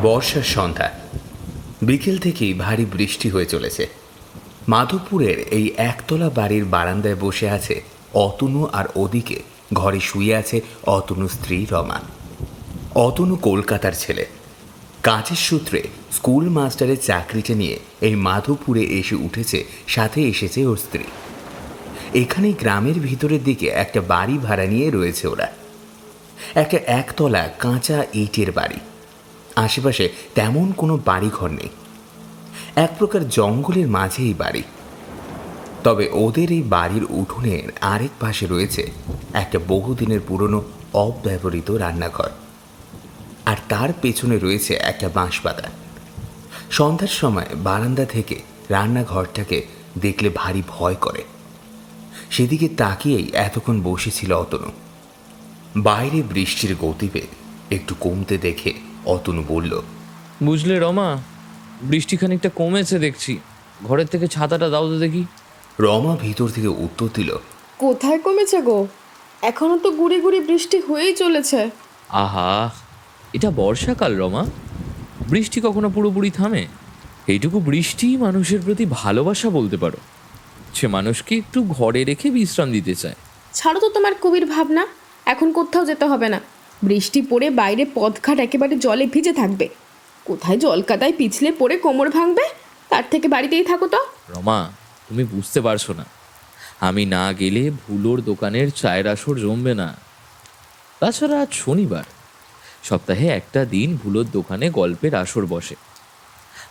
বর্ষার সন্ধ্যা। বিকেল থেকেই ভারী বৃষ্টি হয়ে চলেছে। মাধবপুরের এই একতলা বাড়ির বারান্দায় বসে আছে অতনু, আর ওদিকে ঘরে শুয়ে আছে অতনু স্ত্রী রমা। অতনু কলকাতার ছেলে, কাজের সূত্রে স্কুল মাস্টারের চাকরিটা নিয়ে এই মাধবপুরে এসে উঠেছে, সাথে এসেছে ওর স্ত্রী। এখানেই গ্রামের ভিতরের দিকে একটা বাড়ি ভাড়া নিয়ে রয়েছে ওরা। একটা একতলা কাঁচা ইটের বাড়ি, আশেপাশে তেমন কোনো বাড়িঘর নেই, এক প্রকার জঙ্গলের মাঝে এই বাড়ি। তবে ওদের এই বাড়ির উঠোনের আরেক পাশে রয়েছে একটা বহুদিনের পুরনো অব্যবহৃত রান্নাঘর, আর তার পেছনে রয়েছে একটা বাঁশবাগান। সন্ধ্যার সময় বারান্দা থেকে রান্নাঘরটাকে দেখলে ভারী ভয় করে। সেদিকে তাকিয়েই এতক্ষণ বসেছিল অতনু। বাইরে বৃষ্টির গতিবেগ একটু কমতে দেখে অতনু বলল, বুঝলে রমা, বৃষ্টি খানিকটা কমেছে দেখছি। ঘরের থেকে ছাতাটা দাও তো দেখি। রমা ভিতর থেকে উত্তর দিল, কোথায় কমেছে গো, এখনো তো গুড়ি গুড়ি বৃষ্টি হয়েই চলেছে। আহা, এটা বর্ষাকাল রমা, বৃষ্টি কখনো পুরোপুরি থামে? এইটুকু বৃষ্টি মানুষের প্রতি ভালোবাসা বলতে পারো। সে মানুষকে একটু ঘরে রেখে বিশ্রাম দিতে চায়। ছাড়ো তো তোমার কবির ভাবনা, এখন কোথাও যেতে হবে না। বৃষ্টি পড়ে বাইরে পথঘাট একেবারে জলে ভিজে থাকবে, কোথায় জলকাদায় পিছলে পড়ে কোমর ভাঙবে, তার থেকে বাড়িতেই থাকো তো। রমা, তুমি বুঝতে পারছো না, আমি না গেলে ভুলোর দোকানের চায়ের আসর জমবে না। তাছাড়া আজ শনিবার, সপ্তাহে একটা দিন ভুলোর দোকানে গল্পের আসর বসে।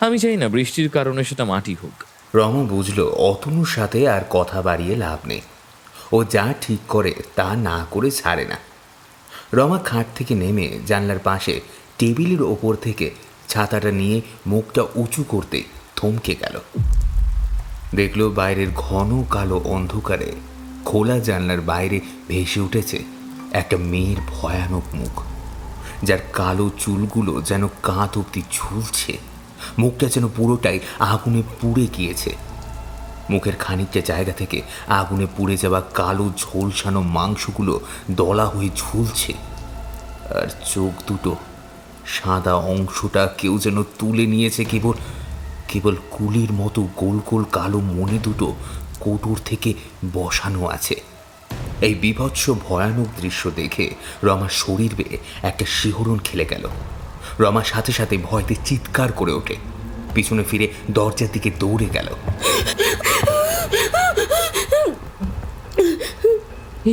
আমি চাই না বৃষ্টির কারণে সেটা মাটি হোক। রমা বুঝল অতনুর সাথে আর কথা বাড়িয়ে লাভ নেই। ও যা ঠিক করে তা না করে ছাড়ে না। রমা খাট থেকে নেমে জানলার পাশে টেবিলের ওপর থেকে ছাতাটা নিয়ে মুখটা উঁচু করতেই থমকে গেল। দেখল বাইরের ঘন কালো অন্ধকারে খোলা জানলার বাইরে ভেসে উঠেছে একটা মেয়ের ভয়ানক মুখ, যার কালো চুলগুলো যেন কাঁধ অব্দি ঝুলছে। মুখটা যেন পুরোটাই আগুনে পুড়ে গিয়েছে। মুখের খানিকটা জায়গা থেকে আগুনে পুড়ে যাওয়া কালো ঝলসানো মাংসগুলো দলা হয়ে ঝুলছে, আর চোখ দুটো সাদা অংশটা কেউ যেন তুলে নিয়েছে। কেবল কেবল কুলির মতো গোল গোল কালো মণি দুটো কোটর থেকে বসানো আছে। এই বীভৎস ভয়ানক দৃশ্য দেখে রমার শরীর বেয়ে একটা শিহরণ খেলে গেল। রমা সাথে সাথে ভয়তে চিৎকার করে ওঠে, পিছনে ফিরে দরজার দিকে দৌড়ে গেল।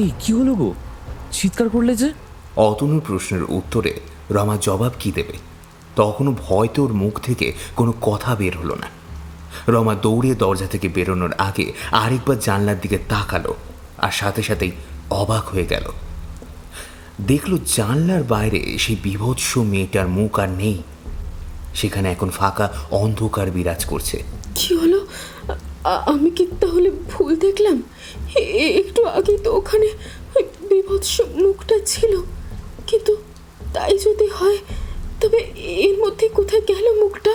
এই কি হলো গো, চিৎকার করলে যে? অতনুর প্রশ্নের উত্তরে রমা জবাব কি দেবে? তখনও ভয়তে ওর মুখ থেকে কোনো কথা বের হলো না। রমা দৌড়ে দরজা থেকে বেরোনোর আগে আরেকবার জানলার দিকে তাকালো, আর সাথে সাথেই অবাক হয়ে গেল। দেখল জানলার বাইরে সেই বীভৎস মেয়েটার মুখ আর নেই। সেখানে এখন ফাঁকা অন্ধকার বিরাজ করছে। কি হলো, আমি কি তাহলে ভুল দেখলাম? একটু আগে তো ওখানে ওই বীভৎস মুখটা ছিল, কিন্তু তাই যদি হয় তবে এর মধ্যে কোথায় গেল মুখটা?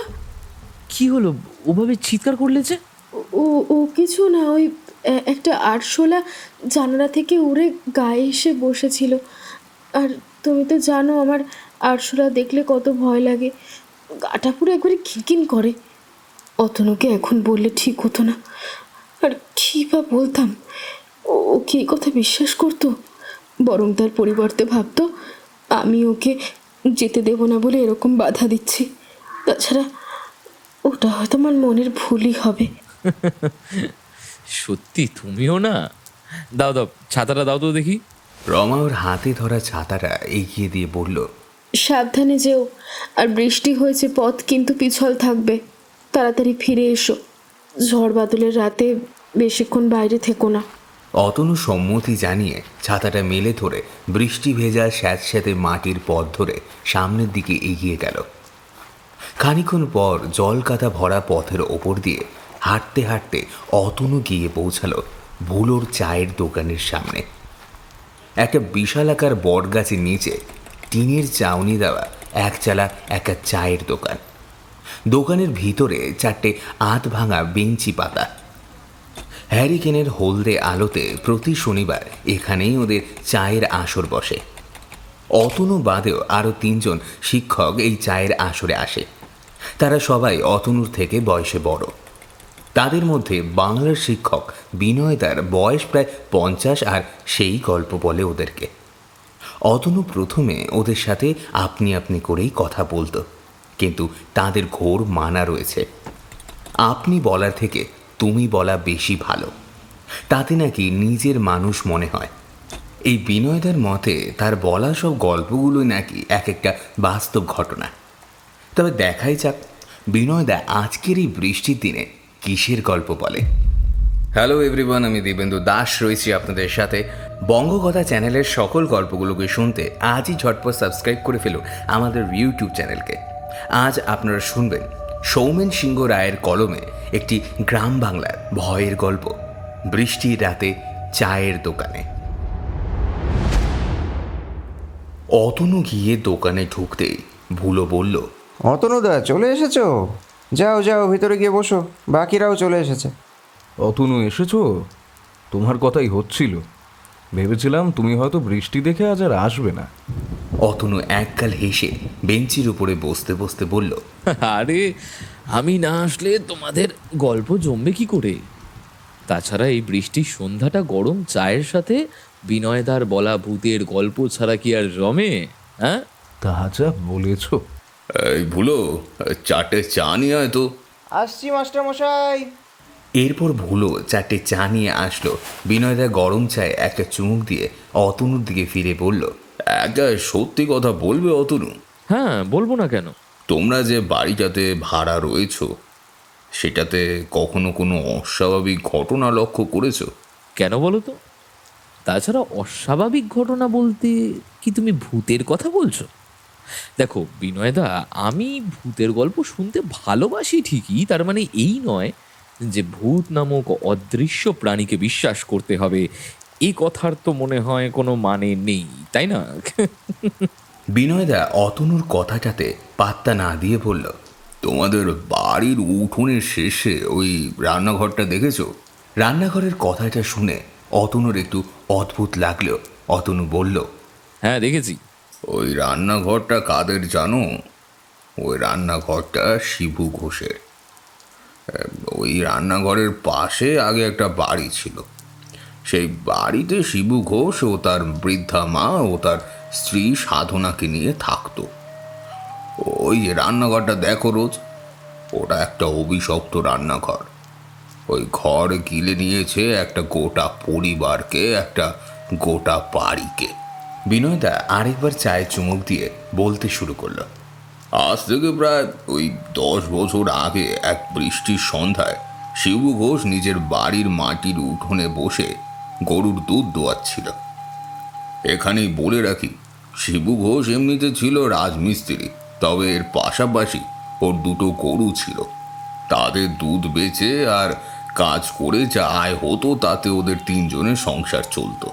কি হলো, ওভাবে চিৎকার করলে যে? ও ও কিছু না, ওই একটা আরশোলা জানালা থেকে উড়ে গায়ে এসে বসেছিল। আর তুমি তো জানো আমার আরশোলা দেখলে কত ভয় লাগে, গাটা পুরো একবারে খিনখিন করে। অতনুকে এখন বললে ঠিক হতো না, আর কী বা বলতাম। ও কি এই কথা বিশ্বাস করতো? বরং তার পরিবর্তে ভাবতো আমি ওকে যেতে দেব না বলে এরকম বাধা দিচ্ছি। তাছাড়া ওটা হয়তো আমার মনের ভুলই হবে। সত্যি তুমিও না? দাও দাও, ছাতাটা দাও তো দেখি। রমা ওর হাতে ধরা ছাতাটা এগিয়ে দিয়ে বলল, সাবধানে যেও, আর বৃষ্টি হয়েছে, পথ কিন্তু পিছল থাকবে। তাড়াতাড়ি ফিরে এসো, ঝড় বাদলের রাতে বেশিক্ষণ বাইরে থেকো না। অতনু সম্মতি জানিয়ে ছাতাটা মেলে ধরে বৃষ্টি ভেজা স্যাঁতস্যাঁতে মাটির পথ ধরে সামনের দিকে এগিয়ে গেল। খানিক্ষণ পর জলকাদা ভরা পথের ওপর দিয়ে হাঁটতে হাঁটতে অতনু গিয়ে পৌঁছালো ভুলোর চায়ের দোকানের সামনে। একটা বিশালাকার বটগাছের নিচে টিনের চাউনি দেওয়া একচালা একটা চায়ের দোকান। দোকানের ভিতরে চারটে আধ ভাঙা বেঞ্চি পাতা। হ্যারিকেনের হলদে আলোতে প্রতি শনিবার এখানেই ওদের চায়ের আসর বসে। অতনু বাদেও আরও 3 জন শিক্ষক এই চায়ের আসরে আসে। তারা সবাই অতনুর থেকে বয়সে বড়। তাদের মধ্যে বাংলার শিক্ষক বিনয়দার বয়স প্রায় 50, আর সেই গল্প বলে ওদেরকে। অতনু প্রথমে ওদের সাথে আপনি আপনি করেই কথা বলতো, কিন্তু তাদের ঘোর মানা রয়েছে। আপনি বলার থেকে তুমি বলা বেশি ভালো, তাতে নাকি নিজের মানুষ মনে হয়। এই বিনয়দার মতে তার বলা সব গল্পগুলোই নাকি এক একটা বাস্তব ঘটনা। তবে দেখাই যাক বিনয়দা আজকের এই বৃষ্টির দিনে কিসের গল্প বলে। হ্যালো এভরিওয়ান, আমি দিবেন্দু দাস রয়েছি আপনাদের সাথে। বঙ্গকথা চ্যানেলের সকল গল্পগুলোকে শুনতে আজই ঝটপট সাবস্ক্রাইব করে ফেলুন আমাদের ইউটিউব চ্যানেলকে। আজ আপনারা শুনবেন সৌমেন সিংহ রায়ের কলমে একটি গ্রাম বাংলার ভয়ের গল্প, বৃষ্টির রাতে চায়ের দোকানে। অতনু গিয়ে দোকানে ঢুকতেই ভুলো বলল, অতনুদা চলে এসেছো? যাও যাও ভিতরে গিয়ে বসো, বাকিরাও চলে এসেছে। অতনু এসেছো? তোমার কথাই হচ্ছিল। ভেবেছিলাম তুমি হয়তো বৃষ্টি দেখে আজ আর আসবে না। অতনু একগাল হেসে বেঞ্চির উপরে বসতে বসতে বলল, আরে আমি না আসলে তোমাদের গল্প জমবে কি করে? তাছাড়া এই বৃষ্টির সন্ধ্যাটা গরম চায়ের সাথে বিনয়দার বলা ভূতের গল্প ছাড়া কি আর জমে? হ্যাঁ, তা যা বলেছ। এই ভুলো, 4টে চা নিয়ে আয় তো। আসছি মাস্টার মশাই। এরপর ভুলো 4টে চা নিয়ে আসলো। বিনয়দা গরম চায়ে একটা চুমুক দিয়ে অতনুর দিকে ফিরে বলল, একটা সত্যি কথা বলবে অতনু? হ্যাঁ বলবো না কেন? তোমরা যে বাড়িটাতে ভাড়া রয়েছো, সেটাতে কখনো কোনো অস্বাভাবিক ঘটনা লক্ষ্য করেছো? কেন বলো তো? তাছাড়া অস্বাভাবিক ঘটনা বলতে কি তুমি ভূতের কথা বলছো? দেখো বিনয়দা, আমি ভূতের গল্প শুনতে ভালোবাসি ঠিকই, তার মানে এই নয় যে ভূত নামক অদৃশ্য প্রাণীকে বিশ্বাস করতে হবে, এই কথার তো মনে হয় কোনো মানে নেই, তাই না? বিনয়দা অতনুর কথাটাতে পাত্তা না দিয়ে বলল, তোমাদের বাড়ির উঠোনের শেষে ওই রান্নাঘরটা দেখেছো? রান্নাঘরের কথাটা শুনে অতনুর একটু অদ্ভুত লাগলেও অতনু বলল, হ্যাঁ দেখেছি। ওই রান্নাঘরটা কাদের জানো? ওই রান্নাঘরটা শিবু ঘোষের। ওই রান্নাঘরের পাশে আগে একটা বাড়ি ছিল। সেই বাড়িতে শিবু ঘোষ ও তার বৃদ্ধা মা ও তার স্ত্রী সাধনাকে নিয়ে থাকতো। ওই রান্নাঘরটা দেখো রোজ, ওটা একটা অভিশপ্ত রান্নাঘর। ওই ঘর গিলে নিয়েছে একটা গোটা পরিবারকে, একটা গোটা বাড়িকে। বিনয়দা আরেকবার চায়ে চুমুক দিয়ে বলতে শুরু করলো, আজ থেকে প্রায় ওই 10 বছর আগে এক বৃষ্টির সন্ধ্যায় শিবু ঘোষ নিজের বাড়ির মাটির উঠোনে বসে গরুর দুধ দোয়াচ্ছিল। এখানেই বলে রাখি, শিবু ঘোষ এমনিতে ছিল রাজমিস্ত্রি, তবে এর পাশাপাশি ওর 2টো গরু ছিল। তাদের দুধ বেচে আর কাজ করে যা আয় হতো তাতে ওদের 3 জনের সংসার চলতো।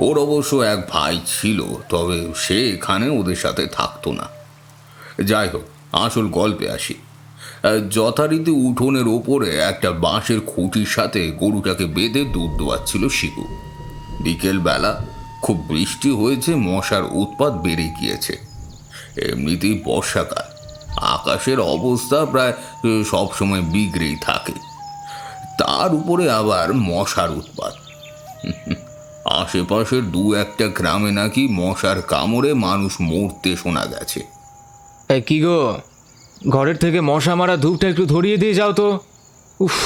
ওর অবশ্য এক ভাই ছিল, তবে সে এখানে ওদের সাথে থাকতো না। যাই হোক, আসল গল্পে আসি। যথারীতি উঠোনের ওপরে একটা বাঁশের খুঁটির সাথে গরুটাকে বেঁধে দুধ দোয়াচ্ছিল শিবু। বিকেলবেলা খুব বৃষ্টি হয়েছে, মশার উৎপাত বেড়ে গিয়েছে। এমনিতেই বর্ষাকাল, আকাশের অবস্থা প্রায় সবসময় বিগড়েই থাকে, তার উপরে আবার মশার উৎপাত। আশেপাশের 2-1টা গ্রামে নাকি মশার কামড়ে মানুষ মরতে শোনা গেছে। কি গো, ঘরের থেকে মশা মারা ধূপটা একটু ধরিয়ে দিয়ে যাও তো। উফ,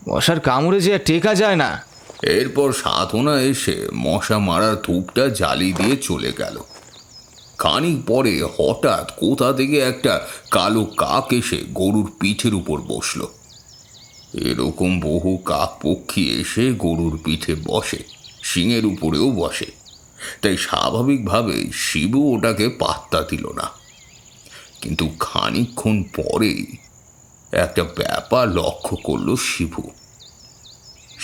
মশার কামড়ে যে আর টেকা যায় না। এরপর সাধনা এসে মশা মারার ধূপটা জ্বালিয়ে দিয়ে চলে গেল। খানিক পরে হঠাৎ কোথা থেকে একটা কালো কাক এসে গরুর পিঠের উপর বসল। এরকম বহু কাক পক্ষী এসে গরুর পিঠে বসে, শিঙের উপরেও বসে, তাই স্বাভাবিকভাবেই শিবু ওটাকে পাত্তা দিল না। কিন্তু খানিকক্ষণ পরেই একটা ব্যাপার লক্ষ্য করল শিবু।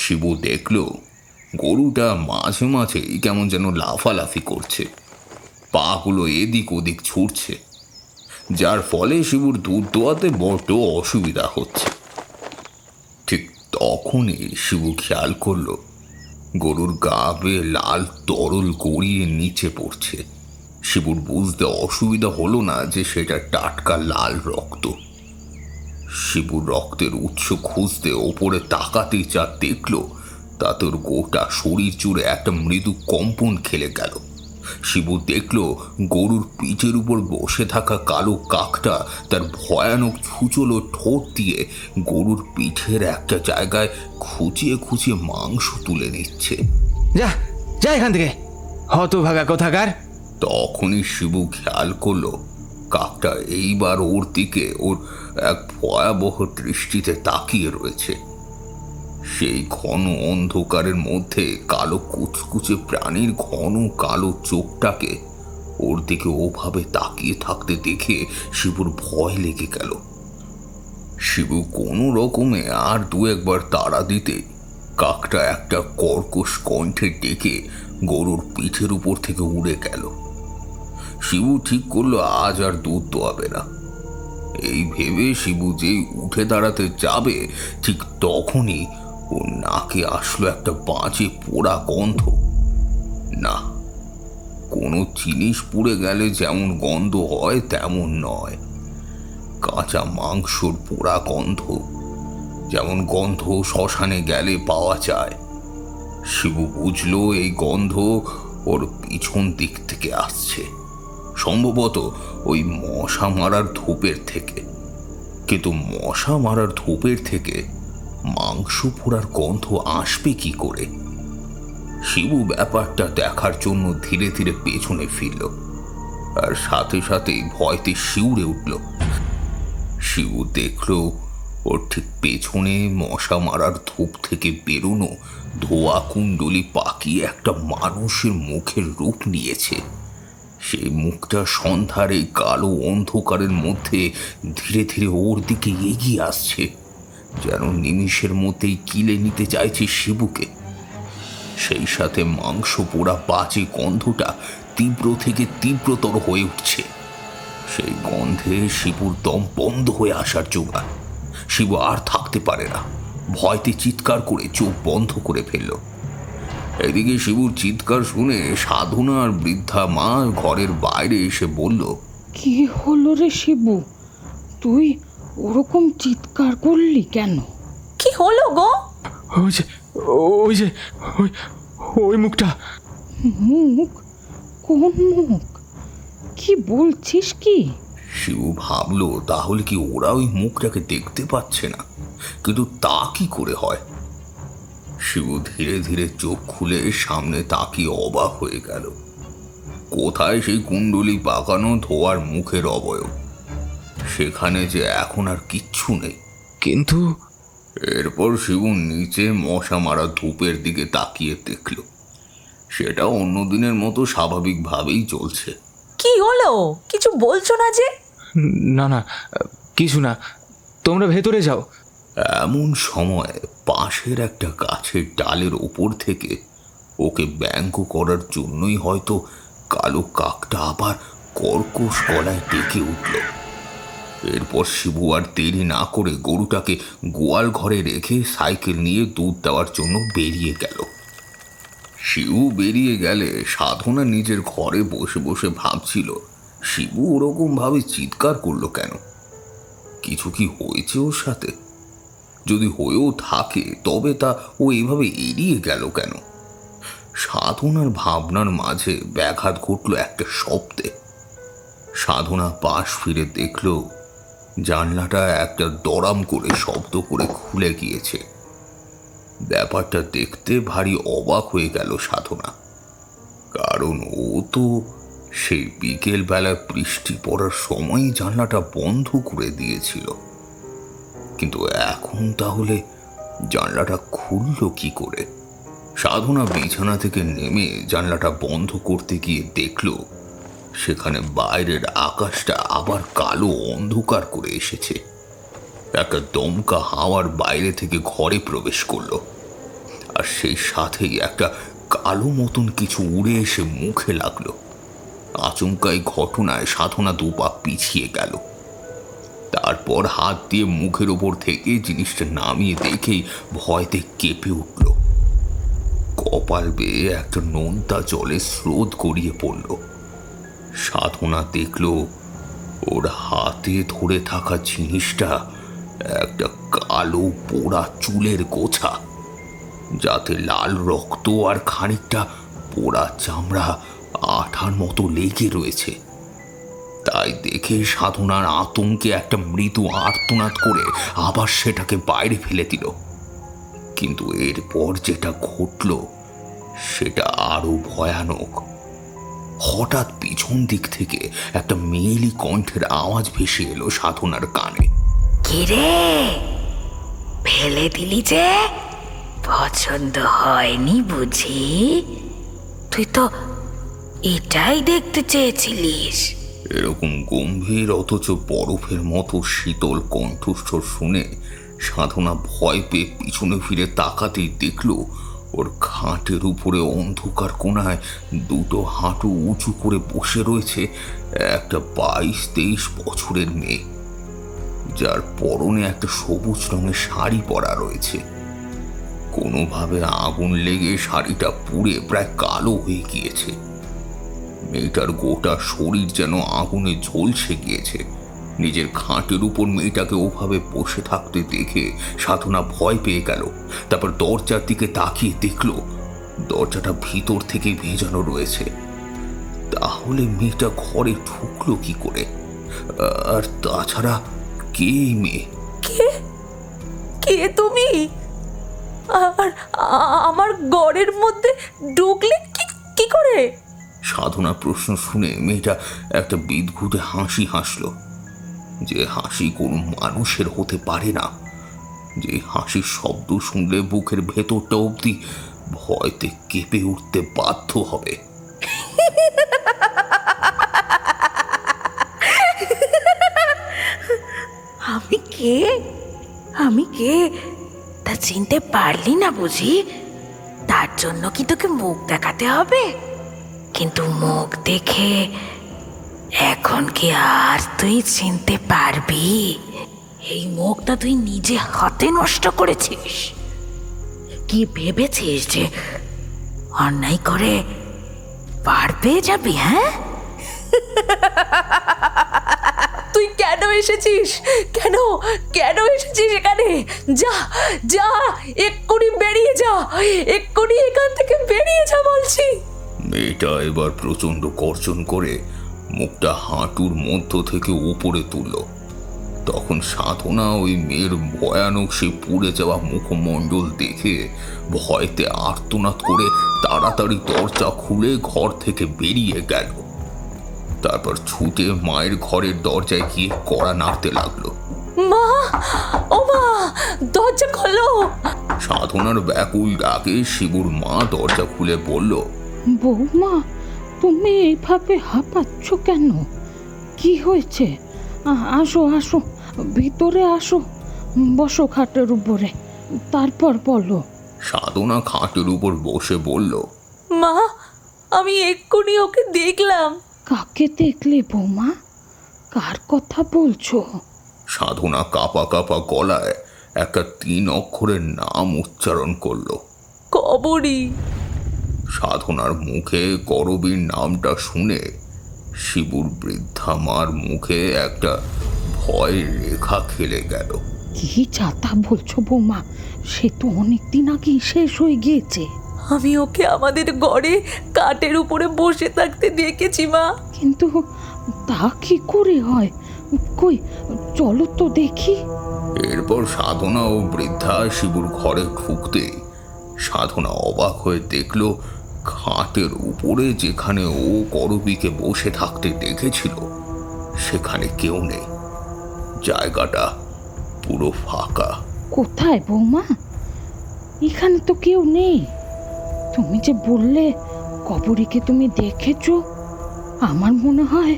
শিবু দেখল গরুটা মাঝে মাঝেই কেমন যেন লাফালাফি করছে, পাগুলো এদিক ওদিক ছুটছে, যার ফলে শিবুর দুধ দোয়াতে বড্ড অসুবিধা হচ্ছে। ঠিক তখনই শিবু খেয়াল করল গরুর গা বেয়ে লাল তরল গড়িয়ে নিচে পড়ছে। শিবুর বুঝতে অসুবিধা হলো না যে সেটা টাটকা লাল রক্ত। শিবুর রক্তের উৎস খুঁজতে ওপরে তাকাতেই যা দেখলো তাতে ওর গোটা শরীর জুড়ে একটা মৃদু কম্পন খেলে গেল। শিবু দেখলো গরুর পিঠের উপর বসে থাকা কালো কাকটা তার ভয়ানক ছুচলো ঠোঁট দিয়ে গরুর পিঠের একটা জায়গায় খুঁচিয়ে খুঁচিয়ে মাংস তুলে নিচ্ছে। যা যা এখান থেকে, হতভাগা কোথাকার। তখনই শিবু খেয়াল করলো কাকটা এইবার ওর দিকে ওর এক ভয়াবহ দৃষ্টিতে তাকিয়ে রয়েছে। সেই ঘন অন্ধকারের মধ্যে কালো কুচকুচে প্রাণীর ঘন কালো চোখটাকে ওর দিকে ওভাবে তাকিয়ে থাকতে দেখে শিবুর ভয় লেগে গেল। শিবু কোনো রকমে আর দু একবার তাড়া দিতে কাকটা একটা কর্কশ কণ্ঠে ডেকে গরুর পিঠের উপর থেকে উড়ে গেল। শিবু ঠিক করলো আজ আর দুধ দোয়াবে না। এই ভেবে শিবু যেই উঠে দাঁড়াতে যাবে ঠিক তখনই ওর নাকে আসলো একটা বাজে পোড়া গন্ধ। না, কোনো জিনিস পুড়ে গেলে যেমন গন্ধ হয় তেমন নয়, কাঁচা মাংসর পোড়া গন্ধ, যেমন গন্ধ শ্মশানে গেলে পাওয়া যায়। শিবু বুঝলো এই গন্ধ ওর পিছন দিক থেকে আসছে, সম্ভবত ওই মশা মারার ধূপের থেকে। কিন্তু মশা মারার ধূপের থেকে মাংস পোড়ার গন্ধ আসবে কি করে? শিবু ব্যাপারটা দেখার জন্য ধীরে ধীরে পেছনে ফিরল, আর সাথে সাথেই ভয়তে শিউরে উঠল। শিবু দেখল ওর ঠিক পেছনে মশা মারার ধূপ থেকে বেরোনো ধোয়া কুণ্ডলি পাকিয়ে একটা মানুষের মুখের রূপ নিয়েছে। সেই মুখটা সন্ধ্যার এই কালো অন্ধকারের মধ্যে ধীরে ধীরে ওর দিকে এগিয়ে আসছে, যেন নিমিষের মধ্যেই কিলে নিতে চাইছে শিবুকে। সেই সাথে মাংস পোড়া বাজে গন্ধটা তীব্র থেকে তীব্রতর হয়ে উঠছে। সেই গন্ধে শিবুর দম বন্ধ হয়ে আসার জোগাড়। শিবু আর থাকতে পারে না, ভয়তে চিৎকার করে চোখ বন্ধ করে ফেলল। এদিকে শিবুর চিৎকার শুনে সাধনা আর বৃদ্ধা মা ঘরের বাইরে এসে বলল, কি হলো রে শিবু, তুই ওরকম চিৎকার করলি কেন? কি হলো গো? ওই যে ওই যে ওই ওই মুখটা। মুখ? কোন মুখ? কি বলছিস কি? শিবু ভাবলো তাহলে কি ওরা ওই মুখটাকে দেখতে পাচ্ছে না, কিন্তু তা কি করে হয়? শিবু ধীরে ধীরে চোখ খুলে সামনে তাকিয়ে অবাক হয়ে গেল। কোথায় সেই কুণ্ডলি পাকানো ধোয়ার মুখের অবয়ব? সেখানে যে এখন আর কিচ্ছু নেই। কিন্তু এরপর শিবু নিচে মশা মারা ধূপের দিকে তাকিয়ে দেখল সেটা অন্যদিনের মতো স্বাভাবিকভাবেই চলছে। কি হলো? কিছু বলছো না যে? না না, কিছু না, তোমরা ভেতরে যাও। এমন সময় পাশের একটা গাছের ডালের ওপর থেকে ওকে ব্যঙ্গ করার জন্যই হয়তো কালো কাকটা আবার কর্কশ গলায় ডেকে উঠল। এরপর শিবু আর দেরি না করে গরুটাকে গোয়াল ঘরে রেখে সাইকেল নিয়ে দুধ দেওয়ার জন্য বেরিয়ে গেল। শিবু বেরিয়ে গেলে সাধনা নিজের ঘরে বসে বসে ভাবছিল শিবু ওরকম ভাবে চিৎকার করলো কেন? কিছু কি হয়েছে ওর সাথে? যদি হয়েও থাকে তবে তা ও এভাবে এড়িয়ে গেল কেন? সাধনার ভাবনার মাঝে ব্যাঘাত ঘটল একটা শব্দে। সাধনা পাশ ফিরে দেখল জানলাটা একটা দড়াম করে শব্দ করে খুলে গিয়েছে। ব্যাপারটা দেখতে ভারী অবাক হয়ে গেল সাধনা, কারণ ও তো সেই বিকেল বেলা বৃষ্টি পড়ার সময় জানলাটা বন্ধ করে দিয়েছিল। কিন্তু এখন তাহলে জানলাটা খুলল কি করে? সাধনা বিছানা থেকে নেমে জানলাটা বন্ধ করতে গিয়ে দেখল সেখানে বাইরের আকাশটা আবার কালো অন্ধকার করে এসেছে। একটা দমকা হাওয়ার বাইরে থেকে ঘরে প্রবেশ করলো, আর সেই সাথেই একটা কালো মতন কিছু উড়ে এসে মুখে লাগলো। আচমকাই ঘটনায় সাধনা দুপা পিছিয়ে গেল। তারপর হাত দিয়ে মুখের ওপর থেকে জিনিসটা নামিয়ে দেখেই ভয়তে কেঁপে উঠল। কপাল বেয়ে একটা নোনতা জলের স্রোত গড়িয়ে পড়ল। সাধনা দেখল ওর হাতে ধরে থাকা জিনিসটা একটা কালো পোড়া চুলের গোছা, যাতে লাল রক্ত আর খানিকটা পোড়া চামড়া আঠার মতো লেগে রয়েছে। তাই দেখে সাধনার আতঙ্কে একটা মৃদু আর্তনাদ করে আবার সেটাকে বাইরে ফেলে দিল। কিন্তু এরপর যেটা ঘটল সেটা আরো ভয়ানক। হঠাৎ পিছন দিক থেকে একটা মেয়েলি কণ্ঠের আওয়াজ ভেসে এলো সাধনার কানে। কিরে, ফেলে দিলি যে? পছন্দ হয়নি বুঝি? তুই তো এটাই দেখতে চেয়েছিলিস। এরকম গম্ভীর অথচ বরফের মতো শীতল কণ্ঠস্বর শুনে সাধনা ভয় পেয়ে পিছনে ফিরে তাকাতেই দেখল ওর খাটের উপরে অন্ধকার কোণায় দুটো হাঁটু উঁচু করে বসে রয়েছে একটা 22-23 বছরের মেয়ে, যার পরনে একটা সবুজ রঙের শাড়ি পরা রয়েছে। কোনোভাবে আগুন লেগে শাড়িটা পুড়ে প্রায় কালো হয়ে গিয়েছে। মেয়েটার গোটা শরীর যেন আগুনে ঝলসে গিয়েছে। নিজের খাটের উপর মেয়েটাকে ওভাবে বসে থাকতে দেখে সাধনা ভয় পেয়ে গেল। তারপর দরজার দিকে তাকিয়ে দেখল দরজাটা ভিতর থেকে ভেজানো রয়েছে। তাহলে মেয়েটা ঘরে ঢুকলো কি করে? আর তাছাড়া কে এই মেয়ে? কে কে তুমি? আর আমার ঘরের মধ্যে ঢুকলে কি কি করে? সাধনার প্রশ্ন শুনে মেয়েটা একটা বিদঘুটে হাসি হাসল, যে হাসি কোনো মানুষের হতে পারে না, যে হাসির শব্দ শুনলে বুকের ভেতরটা অবধি ভয়তে কেঁপে উঠতে বাধ্য হবে। আমি কে? আমি কে তা চিনতে পারলি না বুঝি? তার জন্য কি তোকে মুখ দেখাতে হবে? কিন্তু মুখ দেখে এখন কি আর তুই চিনতে পারবি? এই মুখটা তুই নিজে হাতে নষ্ট করেছিস। কি ভেবেছিস যে অন্যায় করে পার পেয়ে যাবি? হ্যাঁ, তুই কেন এসেছিস? কেন কেন এসেছিস এখানে? যা যা, এক্ষুনি বেরিয়ে যা, এক্ষুনি এখান থেকে বেরিয়ে যা বলছি। মেয়েটা এবার প্রচণ্ড গর্জন করে মুখটা হাঁটুর মধ্য থেকে উপরে তুলল। তখন সাধনা ওই মেয়ের ভয়ানক সে পুড়ে যাওয়া মুখমণ্ডল দেখে ভয়তে আর্তনাদ করে তাড়াতাড়ি দরজা খুলে ঘর থেকে বেরিয়ে গেল। তারপর ছুটে মায়ের ঘরের দরজায় গিয়ে কড়া নাড়তে লাগলো। মা, ও মা, দরজা খোলো। সাধনার ব্যাকুল ডাকে শিবুর মা দরজা খুলে বলল, বৌমা, তুমি এইভাবে হাঁপাচ্ছ কেন? কি হয়েছে? আসো আসো, ভিতরে আসো, বসো খাটের উপরে, তারপর বলো। সাধনা খাটের উপর বসে বলল, মা, আমি এক্ষুনি ওকে দেখলাম। কাকে দেখলে বৌমা? কার কথা বলছো? সাধনা কাঁপা কাঁপা গলায় একটা 3 অক্ষরের নাম উচ্চারণ করলো। কবরী। সাধনার মুখে করবীর নামটা শুনে শিবুর বৃদ্ধা মার মুখে একটা ভয়ের রেখা খেলে গেল। কি যাতা বলছো বৌমা? সে তো অনেকদিন আগেই শেষ হয়ে গিয়েছে। আমি ওকে আমাদের ঘরে কাঠের উপরে বসে থাকতে দেখেছি মা। কিন্তু তা কি করে হয়? কই, চলো তো দেখি। এরপর সাধনা ও বৃদ্ধা শিবুর ঘরে ঢুকতে সাধনা অবাক হয়ে দেখল খাটের উপরে যেখানে ও করবীকে বসে থাকতে দেখেছিল সেখানে কেউ নেই। জায়গাটা পুরো ফাঁকা। কোথায় বৌমা? এখানে তো কেউ নেই। তুমি যে বললে কবরীকে তুমি দেখেছো, আমার মনে হয়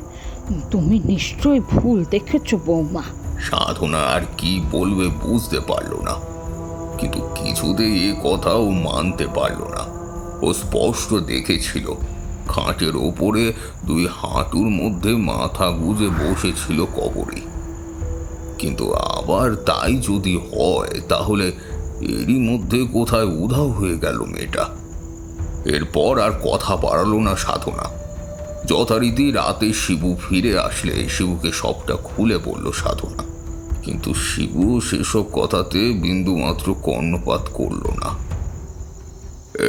তুমি নিশ্চয় ভুল দেখেছো বৌমা। সাধনা আর কি বলবে বুঝতে পারল না, কিন্তু কিছুতেই এ কথাও মানতে পারল না। ও স্পষ্ট দেখেছিল খাটের ওপরে 2 হাঁটুর মধ্যে মাথা গুজে বসেছিল কবরী। কিন্তু আবার তাই যদি হয় তাহলে এরই মধ্যে কোথায় উধাও হয়ে গেল মেয়েটা। এরপর আর কথা বাড়ালো না সাধনা। যথারীতি রাতে শিবু ফিরে আসলে শিবুকে সবটা খুলে বলল সাধনা, কিন্তু শিবু সেসব কথাতে বিন্দুমাত্র কর্ণপাত করল না।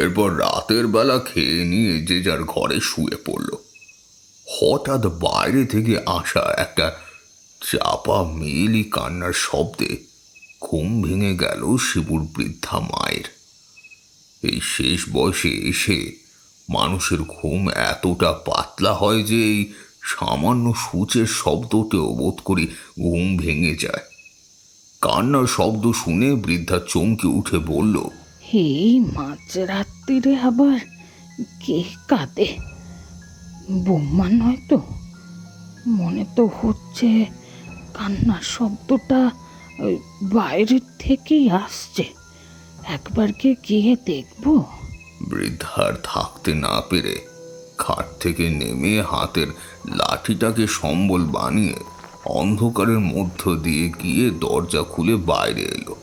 এরপর রাতের বেলা খেয়ে নিয়ে যে যার ঘরে শুয়ে পড়ল। হঠাৎ বাইরে থেকে আসা একটা চাপা মেয়েলি কান্নার শব্দে ঘুম ভেঙে গেল শিবুর বৃদ্ধা মায়ের। এই শেষ বয়সে এসে মানুষের ঘুম এতটা পাতলা হয় যে এই সামান্য সূচের শব্দতেও বোধ করি ঘুম ভেঙে যায়। কান্নার শব্দ শুনে বৃদ্ধা চমকে উঠে বলল, এই মাঝরাত্রিরে আবার কে কাঁদে? বৌমা নয় তো? মনে তো হচ্ছে কান্নার শব্দটা ওই বাইরের থেকেই আসছে। একবার গিয়ে দেখবো। বৃদ্ধার থাকতে না পেরে খাট থেকে নেমে হাতের লাঠিটাকে সম্বল বানিয়ে অন্ধকারের মধ্য দিয়ে গিয়ে দরজা খুলে বাইরে এলো।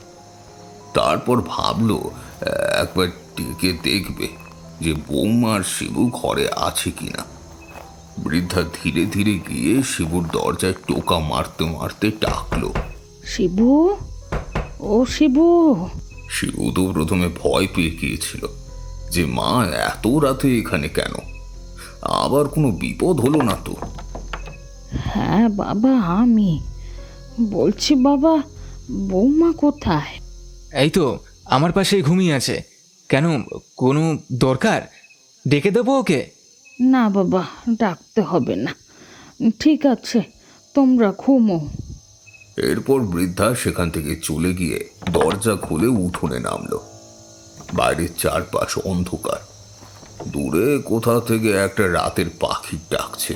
তারপর ভাবলো একবার ডেকে দেখবে যে বৌমা আর শিবু ঘরে আছে কিনা। বৃদ্ধা ধীরে ধীরে গিয়ে শিবুর দরজায় টোকা মারতে মারতে ডাকলো, শিবু, ও শিবু। শিবু তো প্রথমে ভয় পেয়ে গিয়েছিল যে মা এত রাতে এখানে কেন, আবার কোনো বিপদ হলো না তো। হ্যাঁ বাবা, আমি বলছি বাবা, বৌমা কোথায়? এই তো আমার পাশেই ঘুমিয়ে আছে। কেন, কোনো দরকার? ডেকে দেবো ওকে? না বাবা, ডাকতে হবে না, ঠিক আছে, তোমরা ঘুমো। এরপর বৃদ্ধা সেখান থেকে চলে গিয়ে দরজা খুলে উঠোনে নামলো। বাইরের চারপাশ অন্ধকার, দূরে কোথা থেকে একটা রাতের পাখি ডাকছে,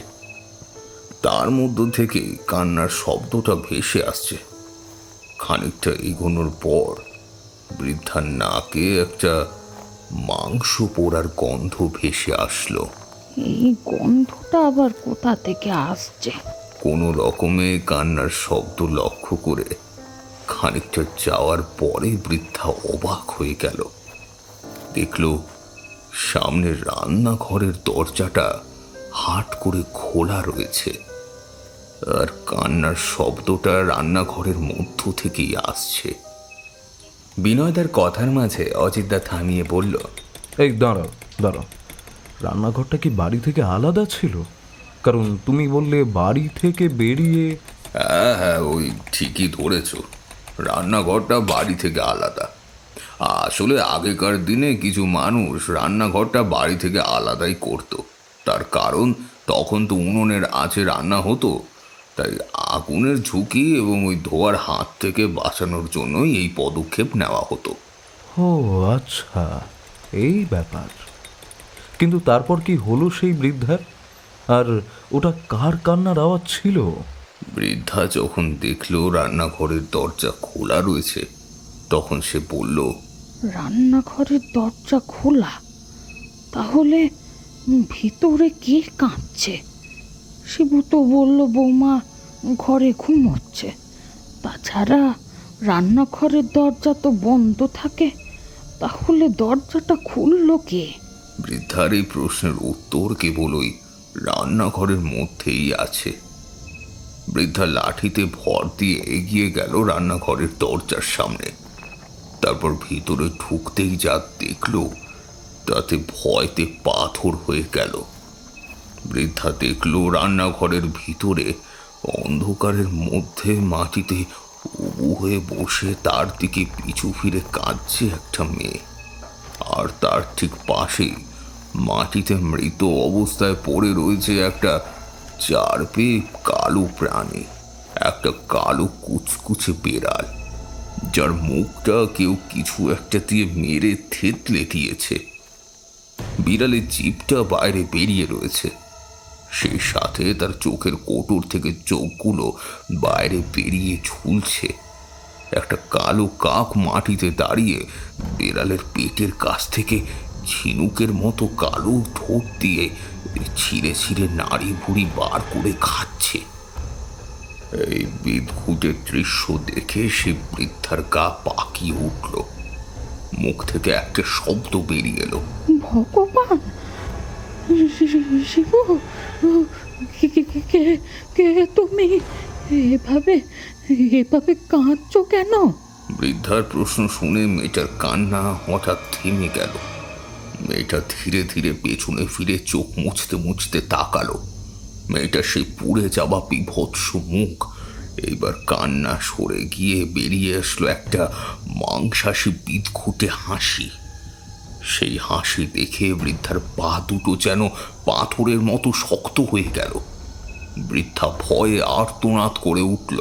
তার মধ্য থেকে কান্নার শব্দটা ভেসে আসছে। খানিকটা এগোনোর পর বৃদ্ধার নাকে একটা মাংস পোড়ার গন্ধ ভেসে আসলো। এই গন্ধটা আবার কোথা থেকে আসছে? কোনো রকমে কান্নার শব্দ লক্ষ্য করে খানিকটা যাওয়ার পরে বৃদ্ধা অবাক হয়ে গেল। দেখল সামনের রান্নাঘরের দরজাটা হাট করে খোলা রয়েছে, আর কান্নার শব্দটা রান্নাঘরের মধ্য থেকেই আসছে। বিনয়দার কথার মাঝে অজিতদা থামিয়ে বলল, এই দাঁড়াও দাঁড়াও, রান্নাঘরটা কি বাড়ি থেকে আলাদা ছিল? কারণ তুমি বললে বাড়ি থেকে বেরিয়ে। হ্যাঁ হ্যাঁ, ওই ঠিকই ধরেছ, রান্নাঘরটা বাড়ি থেকে আলাদা। আসলে আগেকার দিনে কিছু মানুষ রান্নাঘরটা বাড়ি থেকে আলাদাই করত। তার কারণ তখন তো উনুনের আঁচে রান্না হতো, তাই আগুনের ঝুঁকি এবং ওই ধোয়ার হাত থেকে বাঁচানোর জন্যই এই পদক্ষেপ নেওয়া হতো। ও আচ্ছা, এই ব্যাপার। কিন্তু তারপর কি হলো সেই বৃদ্ধার? আর ওটা কার কান্নার আওয়াজ ছিল? বৃদ্ধা যখন দেখলো রান্নাঘরের দরজা খোলা রয়েছে, তখন সে বলল, রান্নাঘরের দরজা খোলা, তাহলে ভিতরে কে কাঁদছে? শিবু তো বলল বৌমা ঘরে ঘুমোচ্ছে। তাছাড়া রান্নাঘরের দরজা তো বন্ধ থাকে, তাহলে দরজাটা খুললো কে? বৃদ্ধার এই প্রশ্নের উত্তর কেবল ওই রান্নাঘরের মধ্যেই আছে। বৃদ্ধা লাঠিতে ভর দিয়ে এগিয়ে গেল রান্নাঘরের দরজার সামনে। তারপর ভিতরে ঢুকতেই যা দেখল তাতে ভয়তে পাথর হয়ে গেল। বৃদ্ধা দেখল রান্নাঘরের ভিতরে অন্ধকারের মধ্যে মাটিতে উবু হয়ে বসে তার দিকে পিছু ফিরে কাঁদছে একটা মেয়ে, আর তার ঠিক পাশেই মাটিতে মৃত অবস্থায় পড়ে রয়েছে একটা চারপে কালো প্রাণী, একটা কালো কুচকুচে বেড়াল, যার মুখটা কেউ কিছু একটা দিয়ে মেরে থেতলে দিয়েছে। বিড়ালের জিভটা বাইরে বেরিয়ে রয়েছে, সেই সাথে তার চোখের কোটর থেকে চোখগুলো বাইরে বেরিয়ে ঝুলছে। একটা কালো কাক মাটিতে দাঁড়িয়ে বিড়ালের পেটের কাছ থেকে ঝিনুকের মতো কালো ঠোঁট দিয়ে ছিঁড়ে ছিঁড়ে নাড়ি ভুড়ি বার করে খাচ্ছে। এই বিদঘুটের দৃশ্য দেখে সে বৃদ্ধার গা পাকিয়ে উঠল। মুখ থেকে একটা শব্দ বেরিয়ে এলো, ভগবান, শিবু, কে তুমি? এভাবে এভাবে কাঁদছো কেন? বৃদ্ধার প্রশ্ন শুনে মেয়েটার কান্না হঠাৎ থেমে গেল। মেয়েটা ধীরে ধীরে পেছনে ফিরে চোখ মুছতে মুছতে তাকালো। মেয়েটা সেই পুড়ে যাওয়া বিভৎস মুখ এইবার কান্না সরে গিয়ে বেরিয়ে আসলো একটা মাংসাশী বিদঘুটে হাসি। সেই হাসি দেখে বৃদ্ধার পা দুটো যেন পাথরের মতো শক্ত হয়ে গেল। বৃদ্ধা ভয়ে আর্তনাদ করে উঠল।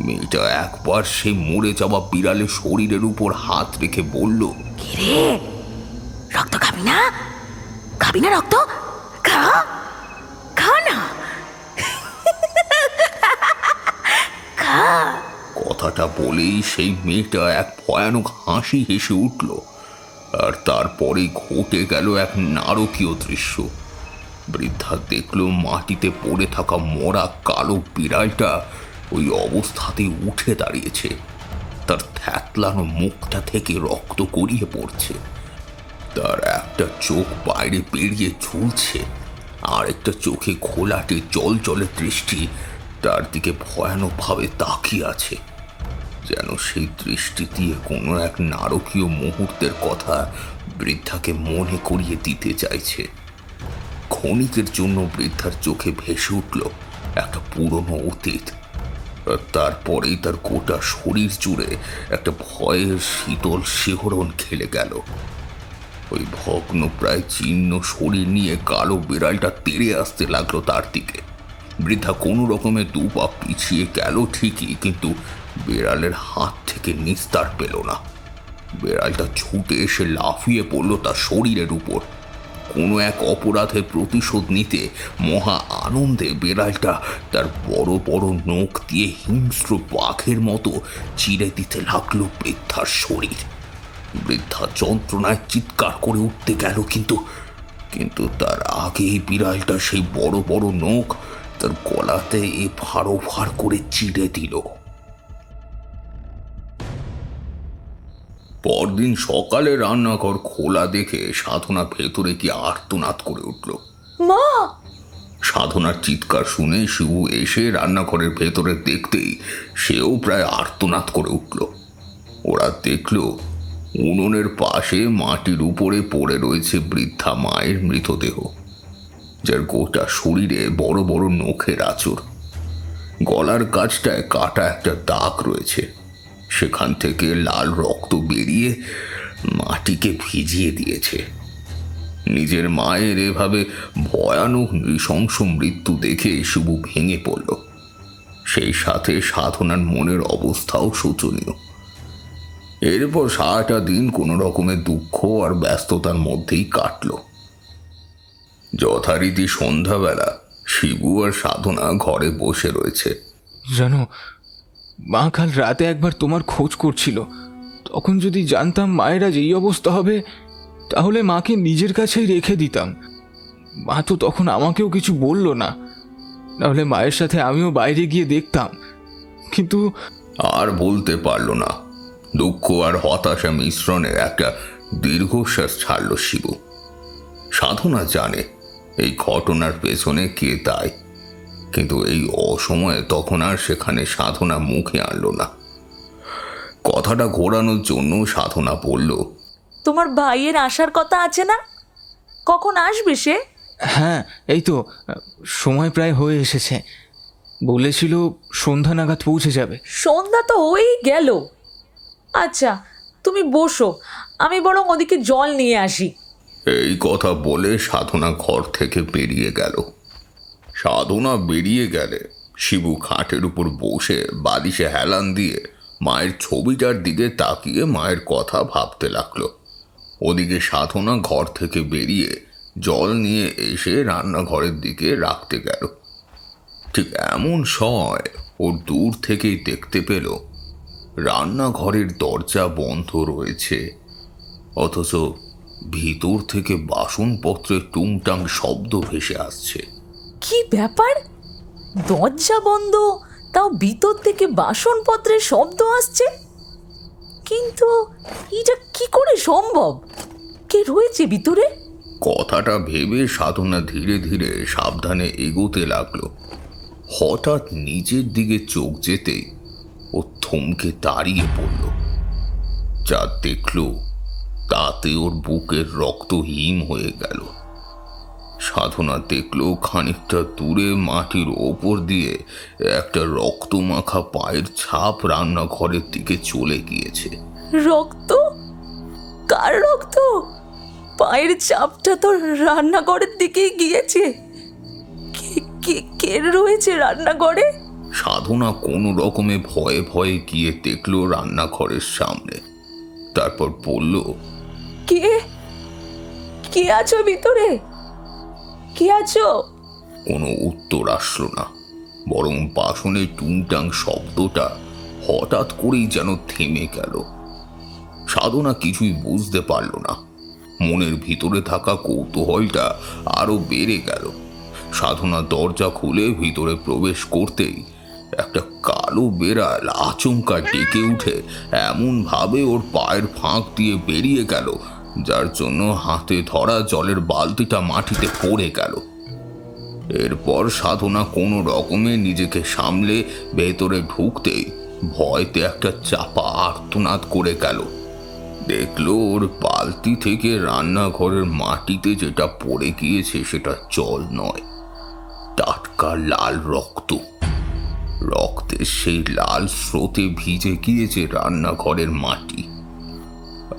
মেয়েটা একবার সেই মরে যাওয়া বিড়ালের শরীরের উপর হাত রেখে বলল, কিরে, রক্ত খাবি না? খাবি না রক্ত? খা, খা না, খা। কথাটা বলেই সেই মেয়েটা এক ভয়ানক হাসি হেসে উঠল। আর তারপরে ঘটে গেল এক নারকীয় দৃশ্য। বৃদ্ধা দেখল মাটিতে পড়ে থাকা মরা কালো বিড়ালটা ওই অবস্থাতেই উঠে দাঁড়িয়েছে। তার থ্যাতলানো মুখটা থেকে রক্ত গড়িয়ে পড়ছে। তার একটা চোখ বাইরে বেরিয়ে ঝুলছে, আর একটা চোখে ঘোলাটে জল জলে দৃষ্টি তার দিকে ভয়ানকভাবে তাকিয়ে আছে, যেন সেই দৃষ্টি দিয়ে কোনো এক নারকীয় মুহূর্তের কথা বৃদ্ধাকে মনে করিয়ে দিতে চাইছে। ক্ষণিকের জন্য বৃদ্ধার চোখে ভেসে উঠল একটা পুরনো অতীত, আর তারপরেই তার গোটা শরীর জুড়ে একটা ভয়ের শীতল শিহরণ খেলে গেল। ওই ভগ্ন প্রায় চিহ্ন শরীর নিয়ে কালো বিড়ালটা তেড়ে আসতে লাগলো তার দিকে। বৃদ্ধা কোনো রকমে দু পা পিছিয়ে গেল ঠিকই, কিন্তু বিড়ালের হাত থেকে নিস্তার পেল না। বিড়ালটা ছুটে এসে লাফিয়ে পড়ল তার শরীরের উপর। কোনো এক অপরাধের প্রতিশোধ নিতে মহা আনন্দে বিড়ালটা তার বড় বড় নখ দিয়ে হিংস্র বাঘের মতো চিরে দিতে লাগলো বৃদ্ধার শরীর। বৃদ্ধা যন্ত্রণায় চিৎকার করে উঠতে গেল, কিন্তু তার আগেই বিড়ালটা সেই বড় বড় নখ তার গলাতে এভার ওভার করে চিড়ে দিল। পরদিন সকালে রান্নাঘর খোলা দেখে সাধনা ভেতরে গিয়ে আর্তনাদ করে উঠল। মা! সাধনার চিৎকার শুনে শিবু এসে রান্নাঘরের ভেতরে দেখতেই সেও প্রায় আর্তনাদ করে উঠল। ওরা দেখল উনুনের পাশে মাটির উপরে পড়ে রয়েছে বৃদ্ধা মায়ের মৃতদেহ, যার গোটা শরীরে বড় বড় নখের আঁচড়। গলার কাছটায় কাটা একটা দাগ রয়েছে, সেখান থেকে লাল রক্ত বেরিয়ে মাটিকে ভিজিয়ে দিয়েছে। নিজের মায়ের এভাবে ভয়ানক নৃশংস মৃত্যু দেখে শিবু ভেঙে পড়ল। সেই সাথে সাধনার মনের অবস্থাও শোচনীয়। এরপর সারাটা দিন কোনো রকমের দুঃখ আর ব্যস্ততার মধ্যেই কাটল। যথারীতি সন্ধ্যাবেলা শিবু আর সাধনা ঘরে বসে রয়েছে। জানো, মা কাল রাতে একবার তোমার খোঁজ করছিল। তখন যদি জানতাম মায়ের আজ এই অবস্থা হবে, তাহলে মাকে নিজের কাছেই রেখে দিতাম। মা তো তখন আমাকেও কিছু বলল না, নাহলে মায়ের সাথে আমিও বাইরে গিয়ে দেখতাম। কিন্তু আর বলতে পারল না। দুঃখ আর হতাশা মিশ্রণে একটা দীর্ঘশ্বাস ছাড়ল শিবু। সাধনা জানে এই ঘটনার পেছনে কে দায়ী, কিন্তু এই অসময়ে তখন আর সেখানে সাধনা মুখে আনলো না। কথাটা ঘোরানোর জন্য সাধনা বলল, তোমার ভাইয়ের আসার কথা আছে না? কখন আসবে সে? হ্যাঁ, এই তো সময় প্রায় হয়ে এসেছে। বলেছিল সন্ধ্যা নাগাদ পৌঁছে যাবে। সন্ধ্যা তো হয়েই গেল। আচ্ছা, তুমি বসো, আমি বরং ওদিকে জল নিয়ে আসি। এই কথা বলে সাধনা ঘর থেকে বেরিয়ে গেল। সাধনা বেরিয়ে গেলে শিবু খাটের উপর বসে বালিশে হেলান দিয়ে মায়ের ছবিটার দিকে তাকিয়ে মায়ের কথা ভাবতে লাগলো। ওদিকে সাধনা ঘর থেকে বেরিয়ে জল নিয়ে এসে রান্নাঘরের দিকে রাখতে গেল। ঠিক এমন সময় ও দূর থেকেই দেখতে পেল রান্নাঘরের দরজা বন্ধ রয়েছে, অথচ ভিতর থেকে বাসনপত্রের টুংটাং শব্দ ভেসে আসছে। কি ব্যাপার? দরজা বন্ধ, তাও ভিতর থেকে বাসনপত্রের শব্দ আসছে। কিন্তু এটা কি করে সম্ভব? কে রয়েছে ভিতরে? কথাটা ভেবে সাধনা ধীরে ধীরে সাবধানে এগোতে লাগলো। হঠাৎ নিচের দিকে চোখ যেতেই ও থমকে দাঁড়িয়ে পড়ল। যা দেখল তাতে ওর বুকের রক্ত হিম হয়ে গেল। সাধনা দেখল খানিকটা দূরে মাটির ওপর দিয়ে একটা রক্তমাখা পায়ের ছাপ রান্নাঘরের দিকে চলে গিয়েছে। রক্ত? কার রক্ত? পায়ের চাপটা তো রান্নাঘরের দিকেই গিয়েছে। কে রয়েছে রান্নাঘরে? সাধনা কোনো রকমে ভয়ে ভয়ে গিয়ে দেখলো রান্নাঘরের সামনে। তারপর বলল, কে আছো ভিতরে? কে আছো? কোনো উত্তর আসলো না, বরং বাসনের টুংটাং শব্দটা হঠাৎ করেই যেন থেমে গেল। সাধনা কিছুই বুঝতে পারল না। মনের ভিতরে থাকা কৌতূহলটা আরো বেড়ে গেল। সাধনা দরজা খুলে ভিতরে প্রবেশ করতেই একটা কালো বেড়াল আচমকা ডেকে উঠে এমন ভাবে ওর পায়ের ফাঁক দিয়ে বেরিয়ে গেল, যার জন্য হাতে ধরা জলের বালতিটা মাটিতে পড়ে গেল। এরপর সাধনা কোনো রকমে নিজেকে সামলে ভেতরে ঢুকতেই ভয়তে একটা চাপা আর্তনাদ করে গেল। দেখলো ওর বালতি থেকে রান্নাঘরের মাটিতে যেটা পড়ে গিয়েছে সেটা জল নয়, টাটকা লাল রক্ত। রক্তের সেই লাল স্রোতে ভিজে গিয়েছে রান্নাঘরের মাটি,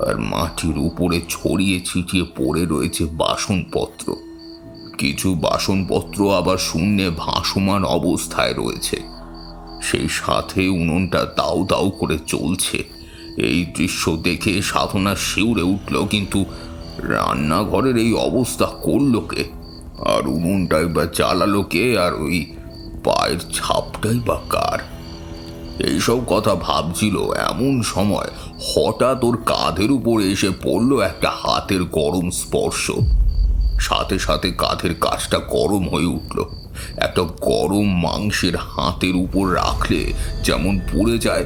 আর মাটির উপরে ছড়িয়ে ছিটিয়ে পড়ে রয়েছে বাসনপত্র। কিছু বাসনপত্র আবার শূন্যে ভাসমান অবস্থায় রয়েছে। সেই সাথে উনুনটা দাউ দাউ করে চলছে। এই দৃশ্য দেখে সাধনা শিউরে উঠল, কিন্তু রান্নাঘরের এই অবস্থা করলো কে? আর উনুনটাই বা জ্বালালো কে? আর ওই পায়ের ছাপটাই বা কার? এইসব কথা ভাবছিল এমন সময় হঠাৎ ওর কাঁধের উপরে এসে পড়ল একটা হাতের গরম স্পর্শ। সাথে সাথে কাঁধের কাছটা গরম হয়ে উঠল। একটা গরম মাংসের হাতের উপর রাখলে যেমন পুড়ে যায়,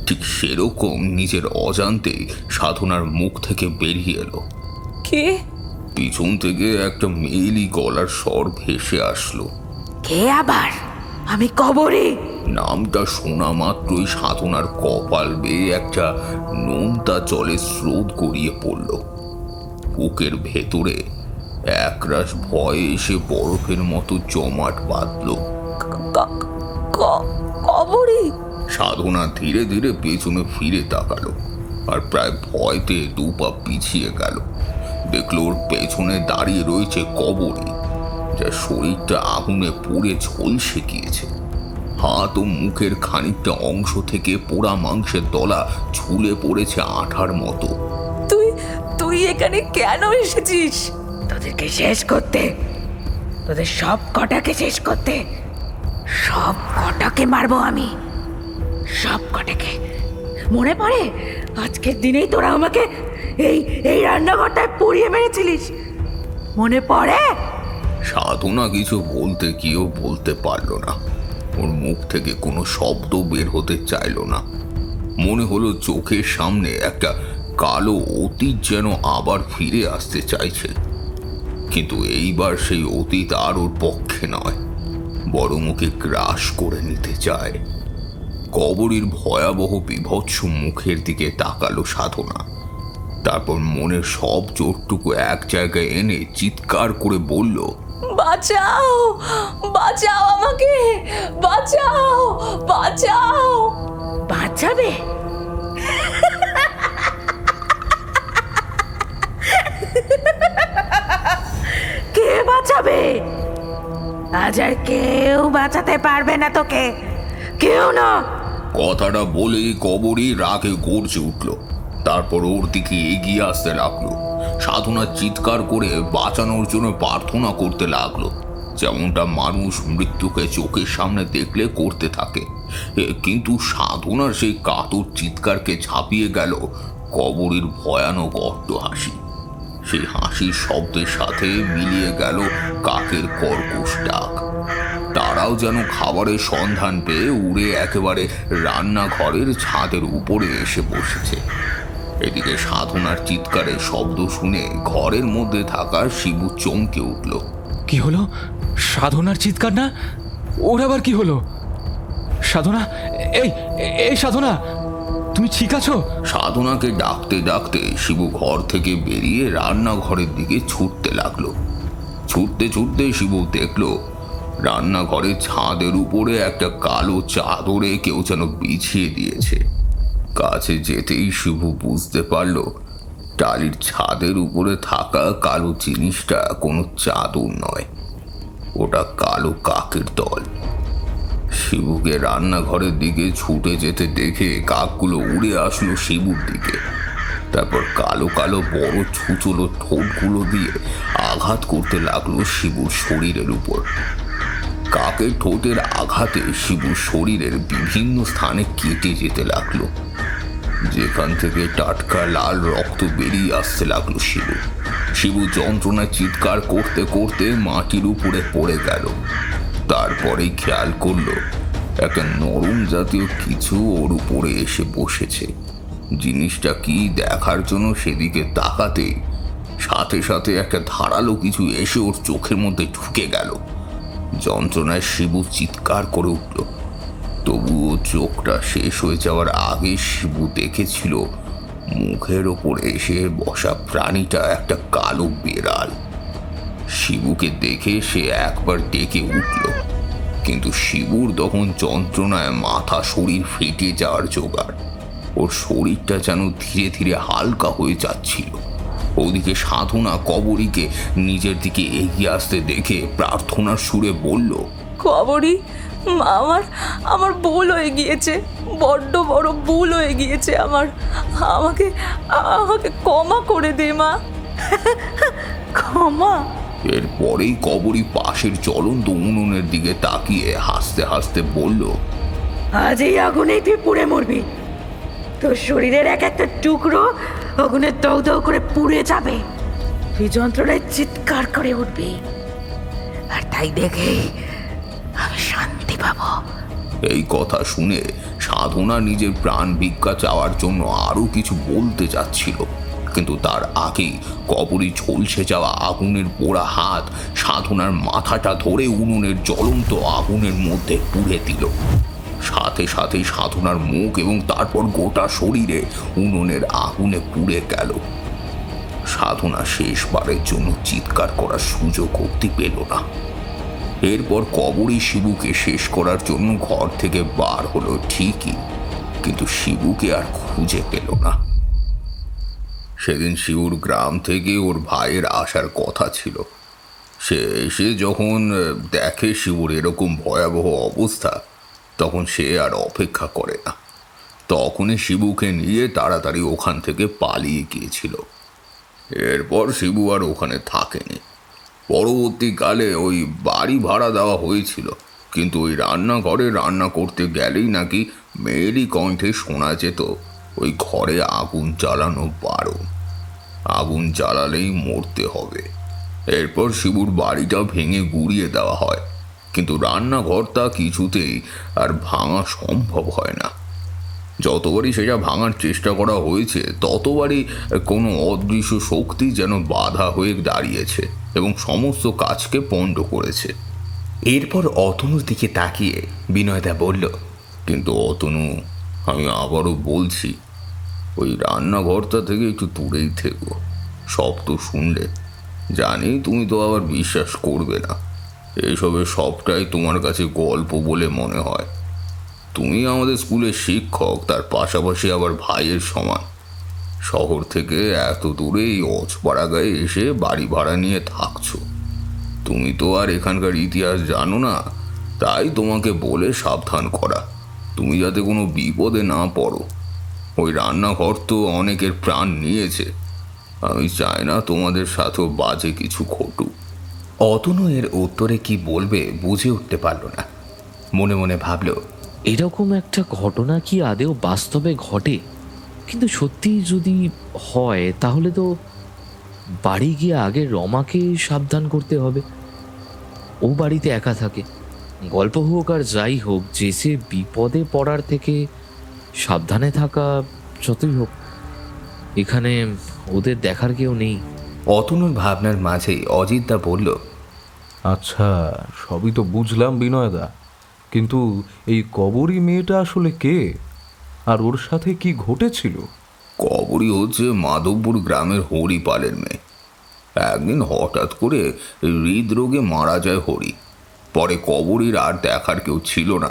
ঠিক সেরকম নিজের অজান্তেই সাধনার মুখ থেকে বেরিয়ে এলো। কে? পিছন থেকে একটা মেয়েলি গলার স্বর ভেসে আসলো। কে আবার? আমি কবরে। নামটা শোনা মাত্রই সাধনার কপাল বেয়ে একটা নোনতা জলের স্রোত গড়িয়ে পড়ল। বুকের ভেতরে একরাশ ভয় এসে বরফের মতো জমাট বাঁধল। কবরে? সাধনা ধীরে ধীরে পেছনে ফিরে তাকালো, আর প্রায় ভয়তে দুপা পিছিয়ে গেল। দেখলো ওর পেছনে দাঁড়িয়ে রয়েছে কবরী, যার শরীরটা আগুনে পুড়ে ঝলসে গিয়েছে। হাত ও মুখের খানিকটা অংশ থেকে পোড়া মাংসের দলা ঝুলে পড়েছে আঠার মতো। তুই এখানে কেন এসেছিস? তোদেরকে শেষ করতে, তোদের সব কটাকে শেষ করতে। সব কটাকে মারবো আমি, সব কটাকে। মনে পড়ে আজকের দিনেই তোরা আমাকে এই রান্নাঘরটায় পুড়িয়ে মেরেছিলিস? মনে পড়ে? সাধনা কিছু বলতে গিয়েও বলতে পারল না। ওর মুখ থেকে কোনো শব্দ বের হতে চাইল না। মনে হলো চোখের সামনে একটা কালো অতীত যেন আবার ফিরে আসতে চাইছে, কিন্তু এইবার সেই অতীত আর ওর পক্ষে নয়, বরং ওকে গ্রাস করে নিতে চায়। কবরীর ভয়াবহ বিভৎস মুখের দিকে তাকালো সাধনা। তারপর মনের সব জোরটুকু এক জায়গায় এনে চিৎকার করে বলল, বাঁচাও, বাঁচাও আমাকে, বাঁচাও, বাঁচাও। বাঁচাবে? কে বাঁচাবে? আজ আর কেউ বাঁচাতে পারবে না তোকে, কেউ না। কথাটা বলেই কবরী রাগে গর্জে উঠল। তারপর ওর দিকে এগিয়ে আসতে লাগলো। সাধনা চিৎকার করে বাঁচানোর জন্য প্রার্থনা করতে লাগলো, যেমনটা মানুষ মৃত্যুকে চোখের সামনে দেখলে করতে থাকে। কিন্তু সাধনার সেই কাতর চিৎকারকে ঝাঁপিয়ে গেল কবরীর ভয়ানক অট্টহাসি। সেই হাসির শব্দের সাথে মিলিয়ে গেল কাকের কর্কশ ডাক। তারাও যেন খাবারের সন্ধান পেয়ে উড়ে একেবারে রান্নাঘরের ছাদের উপরে এসে বসেছে। এদিকে সাধনার চিৎকারে শব্দ শুনে ঘরের মধ্যে থাকা শিবু চমকে উঠল। কি হলো? সাধনার চিৎকার না? ওর আবার কি হলো? সাধনা, এই এই সাধনা, তুমি ঠিক আছো? সাধনাকে ডাকতে ডাকতে শিবু ঘর থেকে বেরিয়ে রান্নাঘরের দিকে ছুটতে লাগলো। ছুটতে ছুটতে শিবু দেখলো রান্নাঘরের ছাদের উপরে একটা কালো চাদরে কেউ যেন বিছিয়ে দিয়েছে। কাছে যেতেই শিবু বুঝতে পারলো টালির ছাদের উপরে থাকা কালো জিনিসটা কোনো চাদর নয়, ওটা কালো কাকের দল। শিবুকে রান্নাঘরের দিকে ছুটে যেতে দেখে কাকগুলো উড়ে আসলো শিবুর দিকে। তারপর কালো কালো বড় ছুচলো ঠোঁটগুলো দিয়ে আঘাত করতে লাগলো শিবুর শরীরের উপর। কাকের ঠোঁটের আঘাতে শিবুর শরীরের বিভিন্ন স্থানে কেটে যেতে লাগলো, যেখান থেকে টাটকা লাল রক্ত বেরিয়ে আসতে লাগলো। শিবু যন্ত্রণায় চিৎকার করতে করতে মাটির উপরে পড়ে গেল। তারপরেই খেয়াল করলো একটা নরম জাতীয় কিছু ওর উপরে এসে বসেছে। জিনিসটা কি দেখার জন্য সেদিকে তাকাতেই সাথে সাথে একটা ধারালো কিছু এসে ওর চোখের মধ্যে ঢুকে গেল। যন্ত্রণায় শিবু চিৎকার করে উঠল, তবুও চোখটা শেষ হয়ে যাওয়ার আগে শিবু দেখেছিল মুখের ওপর এসে বসা প্রাণীটা একটা কালো বেড়াল। শিবুকে দেখে সে একবার ডেকে উঠল, কিন্তু শিবুর তখন যন্ত্রণায় মাথা শরীর ফেটে যাওয়ার জোগাড়। ওর শরীরটা যেন ধীরে ধীরে হালকা হয়ে যাচ্ছিল। ওদিকে সাধনা কবরীকে নিজের দিকে এগিয়ে আসতে দেখে প্রার্থনার সুরে বলল, খবরই আমার আমার ভুল হয়ে গিয়েছে, বড্ড বড় ভুল হয়ে গিয়েছে আমার। আমাকে আমাকে ক্ষমা করে দে মা। ক্ষমা? এরপরেই কবরী পাশের জ্বলন্ত উনুনের দিকে তাকিয়ে হাসতে হাসতে বলল, আজ এই আগুনেই তুই পুড়ে মরবি। তোর শরীরের এক একটা টুকরো আগুনে দৌ দৌ করে পুড়ে যাবে। তুই যন্ত্রণায় চিৎকার করে উঠবি, আর তাই দেখেই আমি শান্তি পাবো। এই কথা শুনে সাধনা নিজের প্রাণ ভিক্ষা চাওয়ার জন্য আরো কিছু বলতে যাচ্ছিল, কিন্তু তার আগেই কবরী ঝলসে যাওয়া আগুনের পোড়া হাত সাধনার মাথাটা ধরে উনুনের জ্বলন্ত আগুনের মধ্যে পুড়ে দিল। সাথে সাথে সাধনার মুখ এবং তারপর গোটা শরীরে উনুনের আগুনে পুড়ে গেল। সাধনা শেষবারের জন্য চিৎকার করার সুযোগ অবধি পেল না। এরপর কবরী শিবুকে শেষ করার জন্য ঘর থেকে বার হলো ঠিকই, কিন্তু শিবুকে আর খুঁজে পেল না। সেদিন শিবুর গ্রাম থেকে ওর ভাইয়ের আসার কথা ছিল। সে এসে যখন দেখে শিবুর এরকম ভয়াবহ অবস্থা, তখন সে আর অপেক্ষা করে না। তখনই শিবুকে নিয়ে তাড়াতাড়ি ওখান থেকে পালিয়ে গিয়েছিল। এরপর শিবু আর ওখানে থাকেনি। পরবর্তীকালে ওই বাড়ি ভাড়া দেওয়া হয়েছিল, কিন্তু ওই রান্নাঘরে রান্না করতে গেলেই নাকি মেয়েরই কণ্ঠে শোনা যেত ওই ঘরে আগুন জ্বালানো বারণ, আগুন জ্বালালেই মরতে হবে। এরপর শিবুর বাড়িটা ভেঙে গুঁড়িয়ে দেওয়া হয়, কিন্তু রান্নাঘরটা কিছুতেই আর ভাঙা সম্ভব হয় না। যতবারই সেটা ভাঙার চেষ্টা করা হয়েছে, ততবারই কোনো অদৃশ্য শক্তি যেন বাধা হয়ে দাঁড়িয়েছে এবং সমস্ত কাজকে পণ্ড করেছে। এরপর অতনুর দিকে তাকিয়ে বিনয়দা বলল, কিন্তু অতনু, আমি আবারও বলছি, ওই রান্নাঘরটা থেকে একটু দূরেই থেকো। সব তো শুনলে, জানি তুমি তো আবার বিশ্বাস করবে না, এসবের সবটাই তোমার কাছে গল্প বলে মনে হয়। তুমি আমাদের স্কুলের শিক্ষক, তার পাশাপাশি আবার ভাইয়ের সমান। শহর থেকে এত দূরে এই অজপাড়া গায়ে এসে বাড়ি ভাড়া নিয়ে থাকছো। তুমি তো আর এখানকার ইতিহাস জানো না, তাই তোমাকে বলে সাবধান করা, তুমি যাতে কোনো বিপদে না পড়ো। ওই রান্নাঘর তো অনেকের প্রাণ নিয়েছে, আমি চাই না তোমাদের সাথেও বাজে কিছু ঘটুক। অতনু এর উত্তরে কি বলবে বুঝে উঠতে পারল না। মনে মনে ভাবল, এরকম একটা ঘটনা কি আদেও বাস্তবে ঘটে? কিন্তু সত্যি যদি হয়, তাহলে তো বাড়ি গিয়ে আগে রমাকে সাবধান করতে হবে। ও বাড়িতে একা থাকে, গল্প হোক আর যাই হোক, যে সে বিপদে পড়ার থেকে সাবধানে থাকা যতই হোক। এখানে ওদের দেখার কেউ নেই। অতনুর ভাবনার মাঝেই অজিতদা বলল, আচ্ছা, সবই তো বুঝলাম বিনয়দা, কিন্তু এই কবরী মেয়েটা আসলে কে, আর ওর সাথে কি ঘটেছিল? কবরী হচ্ছে মাধবপুর গ্রামের হরিপালের মেয়ে। একদিন হঠাৎ করে হৃদরোগে মারা যায় হরি। পরে কবরীর আর দেখার কেউ ছিল না,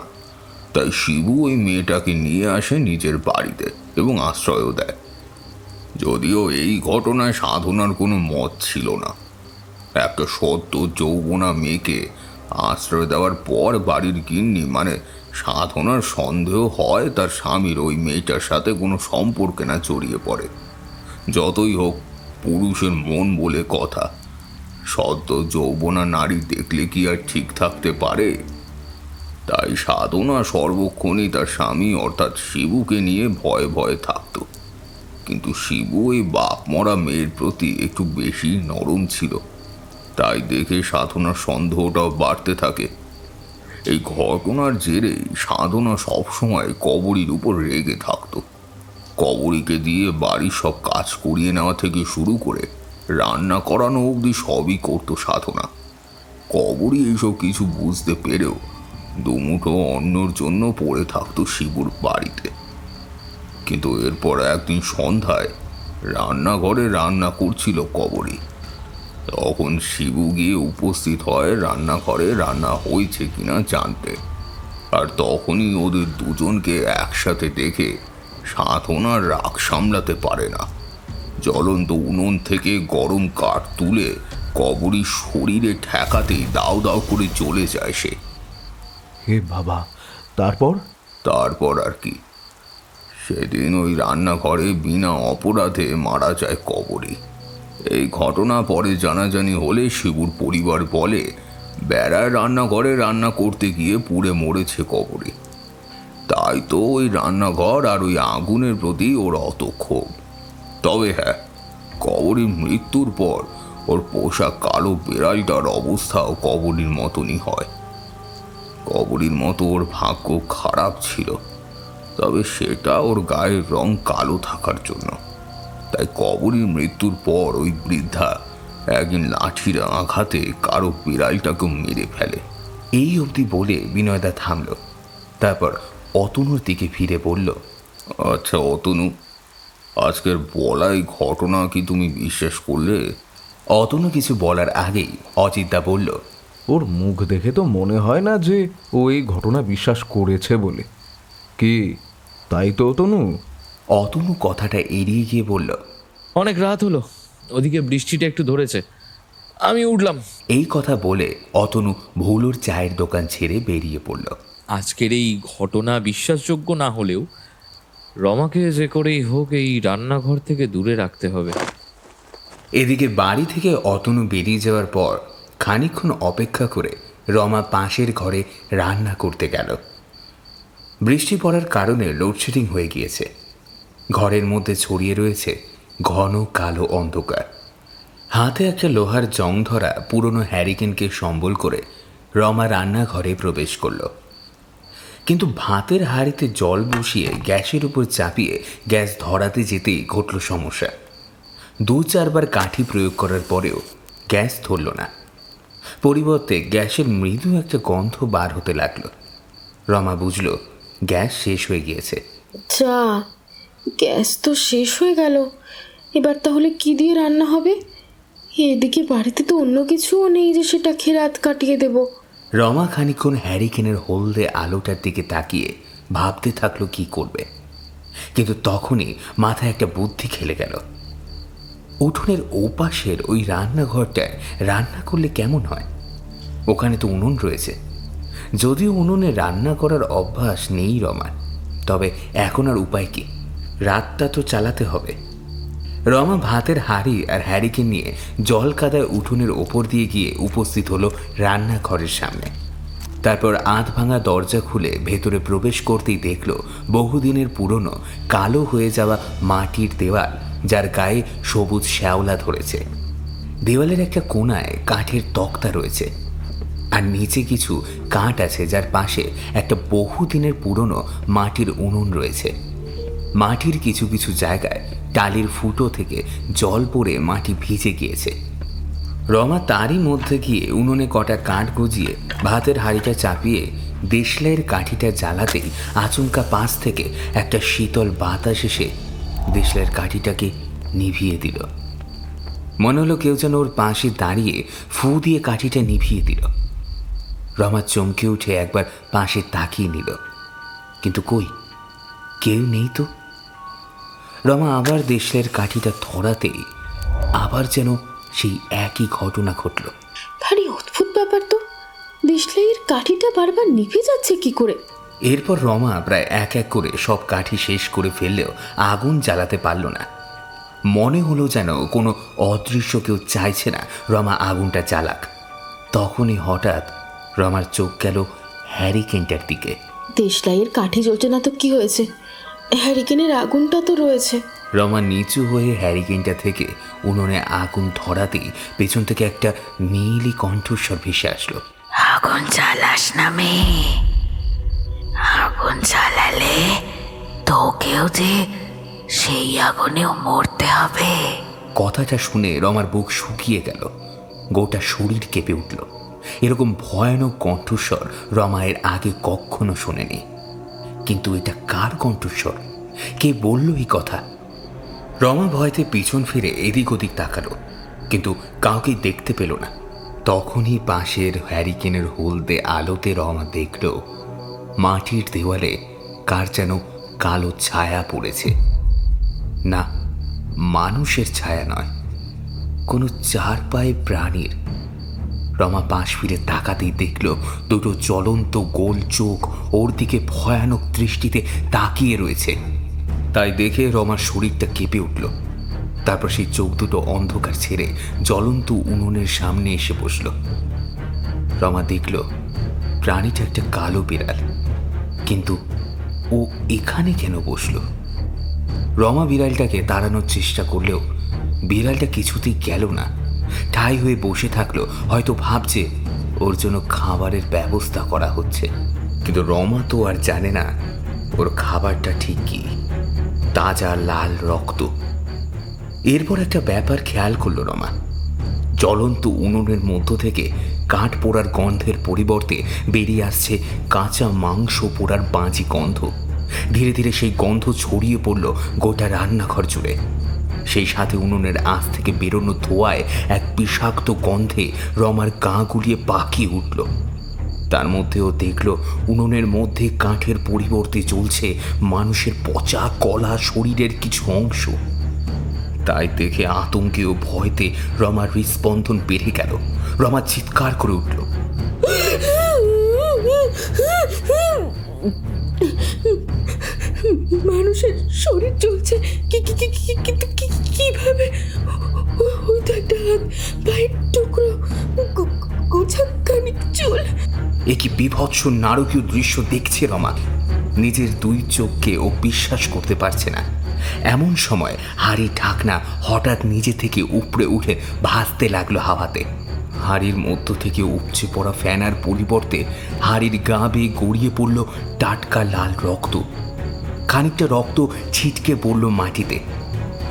তাই শিবু ওই মেয়েটাকে নিয়ে আসে নিজের বাড়িতে এবং আশ্রয়ও দেয়। যদিও এই ঘটনায় সাধনার কোনো মত ছিল না। একটা সদ্য যৌবনা মেয়েকে আশ্রয় দেওয়ার পর বাড়ির গিন্নি মানে সাধনার সন্দেহ হয় তার স্বামীর ওই মেয়েটার সাথে কোনো সম্পর্কে না জড়িয়ে পড়ে। যতই হোক, পুরুষের মন বলে কথা, সদ্য যৌবনা নারী দেখলে কি আর ঠিক থাকতে পারে? তাই সাধনা সর্বক্ষণই তার স্বামী অর্থাৎ শিবুকে নিয়ে ভয়ে ভয়ে থাকত। কিন্তু শিবু ওই বাপ মরা মেয়ের প্রতি একটু বেশি নরম ছিল, তাই দেখে সাধনার সন্দেহটাও বাড়তে থাকে। এই ঘটনার জেরে সাধনা সবসময় কবরীর উপর রেগে থাকত। কবরীকে দিয়ে বাড়ির সব কাজ করিয়ে নেওয়া থেকে শুরু করে রান্না করানো অবধি সবই করত সাধনা। কবরী এইসব কিছু বুঝতে পেরেও দুমুঠো অন্যর জন্য পড়ে থাকতো শিবুর বাড়িতে। কিন্তু এরপর একদিন সন্ধ্যায় রান্নাঘরে রান্না করছিল কবরী। তখন শিবু গিয়ে উপস্থিত হয় রান্নাঘরে রান্না হয়েছে কিনা জানতে। আর তখনই ওদের দুজনকে একসাথে দেখে সাধনার রাগ সামলাতে পারে না। জ্বলন্ত উনুন থেকে গরম কাঠ তুলে কবরীর শরীরে ঠেকাতেই দাও দাও করে চলে যায় সে। হে বাবা, তারপর? তারপর আর কি, সেদিন ওই রান্নাঘরে বিনা অপরাধে মারা যায় কবরী। এই ঘটনা পরে জানাজানি হলে শিবুর পরিবার বলে বেড়ায় রান্নাঘরে রান্না করতে গিয়ে পুড়ে মরেছে কবরী। তাই তো ওই রান্নাঘর আর ওই আগুনের প্রতি ওর অত ক্ষোভ। তবে হ্যাঁ, কবরীর মৃত্যুর পর ওর পোষা কালো বিড়ালটার অবস্থাও কবরীর মতনই হয়। কবরীর মতো ওর ভাগ্য খারাপ ছিল, তবে সেটা ওর গায়ের রং কালো থাকার জন্য। তাই কবরীর মৃত্যুর পর ওই বৃদ্ধা একদিন লাঠির আঘাতে কারো বিড়ালটাকে মেরে ফেলে। এই অবধি বলে বিনয়দা থামল। তারপর অতনুর দিকে ফিরে বলল, আচ্ছা অতনু, আজকের বলাই ঘটনা কি তুমি বিশ্বাস করলে? অতনু কিছু বলার আগেই অজিতদা বলল, ওর মুখ দেখে তো মনে হয় না যে ও এই ঘটনা বিশ্বাস করেছে বলে। কি তাই তো তনু? অতনু কথাটা এড়িয়ে গিয়ে বলল, অনেক রাত হলো, ওদিকে বৃষ্টিটা একটু ধরেছে, আমি উঠলাম। এই কথা বলে অতনু ভুলোর চায়ের দোকান ছেড়ে বেরিয়ে পড়ল। আজকের এই ঘটনা বিশ্বাসযোগ্য না হলেও রমাকে যে করেই হোক এই রান্নাঘর থেকে দূরে রাখতে হবে। এদিকে বাড়ি থেকে অতনু বেরিয়ে যাওয়ার পর খানিকক্ষণ অপেক্ষা করে রমা পাশের ঘরে রান্না করতে গেল। বৃষ্টি পড়ার কারণে লোডশেডিং হয়ে গিয়েছে। ঘরের মধ্যে ছড়িয়ে রয়েছে ঘন কালো অন্ধকার। হাতে একটা লোহার জং ধরা পুরনো হ্যারিকেনকে সম্বল করে রমা রান্নাঘরে প্রবেশ করল। কিন্তু ভাতের হাঁড়িতে জল বসিয়ে গ্যাসের উপর চাপিয়ে গ্যাস ধরাতে যেতেই ঘটল সমস্যা। 2-4 কাঠি প্রয়োগ করার পরেও গ্যাস ধরল না। পরিবর্তে গ্যাসের মৃদু একটা গন্ধ বার হতে লাগলো। রমা বুঝল গ্যাস শেষ হয়ে গিয়েছে। যা, গ্যাস তো শেষ হয়ে গেল। এবার তাহলে কি দিয়ে রান্না হবে? এদিকে বাড়িতে তো অন্য কিছুও নেই যে সেটা খেয়ে রাত কাটিয়ে দেব। রমা খানিকক্ষণ হ্যারিকেনের হলদে আলোটার দিকে তাকিয়ে ভাবতে থাকলো কি করবে। কিন্তু তখনই মাথায় একটা বুদ্ধি খেলে গেল। উঠোনের ওপাশের ওই রান্নাঘরটায় রান্না করলে কেমন হয়? ওখানে তো উনুন রয়েছে। যদিও উনুনে রান্না করার অভ্যাস নেই রমার, তবে এখন আর উপায় কি? রাতটা তো চালাতে হবে। রমা ভাতের হাঁড়ি আর হ্যারিকেন নিয়ে জল কাদায় উঠোনের ওপর দিয়ে গিয়ে উপস্থিত হলো রান্নাঘরের সামনে। তারপর আধ ভাঙা দরজা খুলে ভেতরে প্রবেশ করতেই দেখল বহুদিনের পুরনো কালো হয়ে যাওয়া মাটির দেওয়াল, যার গায়ে সবুজ শ্যাওলা ধরেছে। দেওয়ালের একটা কোণায় কাঠের তক্তা রয়েছে, আর নিচে কিছু কাঠ আছে, যার পাশে একটা বহুদিনের পুরনো মাটির উনুন রয়েছে। মাটির কিছু কিছু জায়গায় টালির ফুটো থেকে জল পড়ে মাটি ভিজে গিয়েছে। রমা তারই মধ্যে গিয়ে উনুনে কটা কাঠ গজিয়ে ভাতের হাঁড়িটা চাপিয়ে দেশলাইয়ের কাঠিটা জ্বালাতেই আচমকা পাশ থেকে একটা শীতল বাতাস এসে দেশলাইয়ের কাঠিটাকে নিভিয়ে দিল। মনে হলো কেউ যেন ওর পাশে দাঁড়িয়ে ফু দিয়ে কাঠিটা নিভিয়ে দিল। রমা চমকে উঠে একবার পাশে তাকিয়ে নিল, কিন্তু কই, কেউ নেই তো। রমা আবার দেশলাইয়ের কাঠিটা ধরাতেই আবার যেন সেই একই ঘটনা ঘটল। ভারী অদ্ভুত ব্যাপার তো, দেশলাইয়ের কাঠিটা বারবার নিভে যাচ্ছে কি করে? এরপর রমা প্রায় এক এক করে সব কাঠি শেষ করে ফেললেও আগুন জ্বালাতে পারল না। মনে হলো যেন কোনো অদৃশ্য কেউ চাইছে না রমা আগুনটা জ্বালাক। তখনই হঠাৎ রমার চোখ গেল হ্যারিকেনটার দিকে। দেশলাইয়ের কাঠি জ্বলছে না তো কি হয়েছে, হ্যারিকেনের আগুনটা তো রয়েছে। রমা নিচু হয়ে হ্যারিকেনটা থেকে উনুনে আগুন ধরাতেই পেছন থেকে একটা নীলি কণ্ঠস্বর ভেসে আসলো। আগুন জ্বালাস না মেয়ে, আগুন জ্বালালে তোকেও যে সেই আগুনেও মরতে হবে। কথাটা শুনে রমার বুক শুকিয়ে গেল, গোটা শরীর কেঁপে উঠল। এরকম ভয়ানক কণ্ঠস্বর রমা এর আগে কখনো শোনেনি। কিন্তু এটা কার কণ্ঠস্বর? কে বলল এই কথা? রমা ভয়তে পিছন ফিরে এদিক ওদিক তাকালো, কিন্তু কাউকে দেখতে পেল না। তখনই পাশের হ্যারিকেনের হলদে আলোতে রমা দেখল মাটির দেওয়ালে কার যেন কালো ছায়া পড়েছে। না, মানুষের ছায়া নয়, কোনো চার পায়ে প্রাণীর। রমা পাশ ফিরে তাকাতেই দেখল দুটো জ্বলন্ত গোল চোখ ওর দিকে ভয়ানক দৃষ্টিতে তাকিয়ে রয়েছে। তাই দেখে রমার শরীরটা কেঁপে উঠল। তারপর সেই চোখ দুটো অন্ধকার ছেড়ে জ্বলন্ত উনুনের সামনে এসে বসল। রমা দেখল প্রাণীটা একটা কালো বিড়াল, কিন্তু ও এখানে কেন বসল? রমা বিড়ালটাকে তাড়ানোর চেষ্টা করলেও বিড়ালটা কিছুতেই গেল না, ঠাই হয়ে বসে থাকলো। হয়তো ভাবছে ওর জন্য খাবারের ব্যবস্থা করা হচ্ছে। কিন্তু রমা তো আর জানে না ওর খাবারটা ঠিক কি, তাজা লাল রক্ত। এরপর একটা ব্যাপার খেয়াল করলো রমা, জ্বলন্ত উনুনের মধ্য থেকে কাঠ পোড়ার গন্ধের পরিবর্তে বেরিয়ে আসছে কাঁচা মাংস পোড়ার বাঁজি গন্ধ। ধীরে ধীরে সেই গন্ধ ছড়িয়ে পড়ল গোটা রান্নাঘর জুড়ে। সেই সাথে উনুনের আঁচ থেকে বেরোনো ধোঁয়ায় এক বিষাক্ত গন্ধে রমার গা গুলিয়ে পাকিয়ে উঠল। তার মধ্যেও দেখল উনুনের মধ্যে কাঠের পরিবর্তে চলছে মানুষের পচা কলা শরীরের কিছু অংশ। তাই দেখে আতঙ্কে ও ভয়তে রমার হৃদস্পন্দন বেড়ে গেল। রমা চিৎকার করে উঠল, মানুষের শরীর চলছে কিন্তু কিভাবে? ওই তো একটা হাত, পায়ের টুকরো, গোছা খানিক চুল। এ কি বিভৎস নারকীয় দৃশ্য দেখছে রমা। নিজের দুই চোখকে ও বিশ্বাস করতে পারছে না। এমন সময় হাড়ির ঢাকনা হঠাৎ নিজে থেকে উপড়ে উঠে ভাসতে লাগলো হাওয়াতে। হাড়ির মধ্য থেকে উপচে পড়া ফ্যানার পরিবর্তে হাড়ির গা বেয়ে গড়িয়ে পড়ল টাটকা লাল রক্ত। খানিকটা রক্ত ছিটকে পড়ল মাটিতে।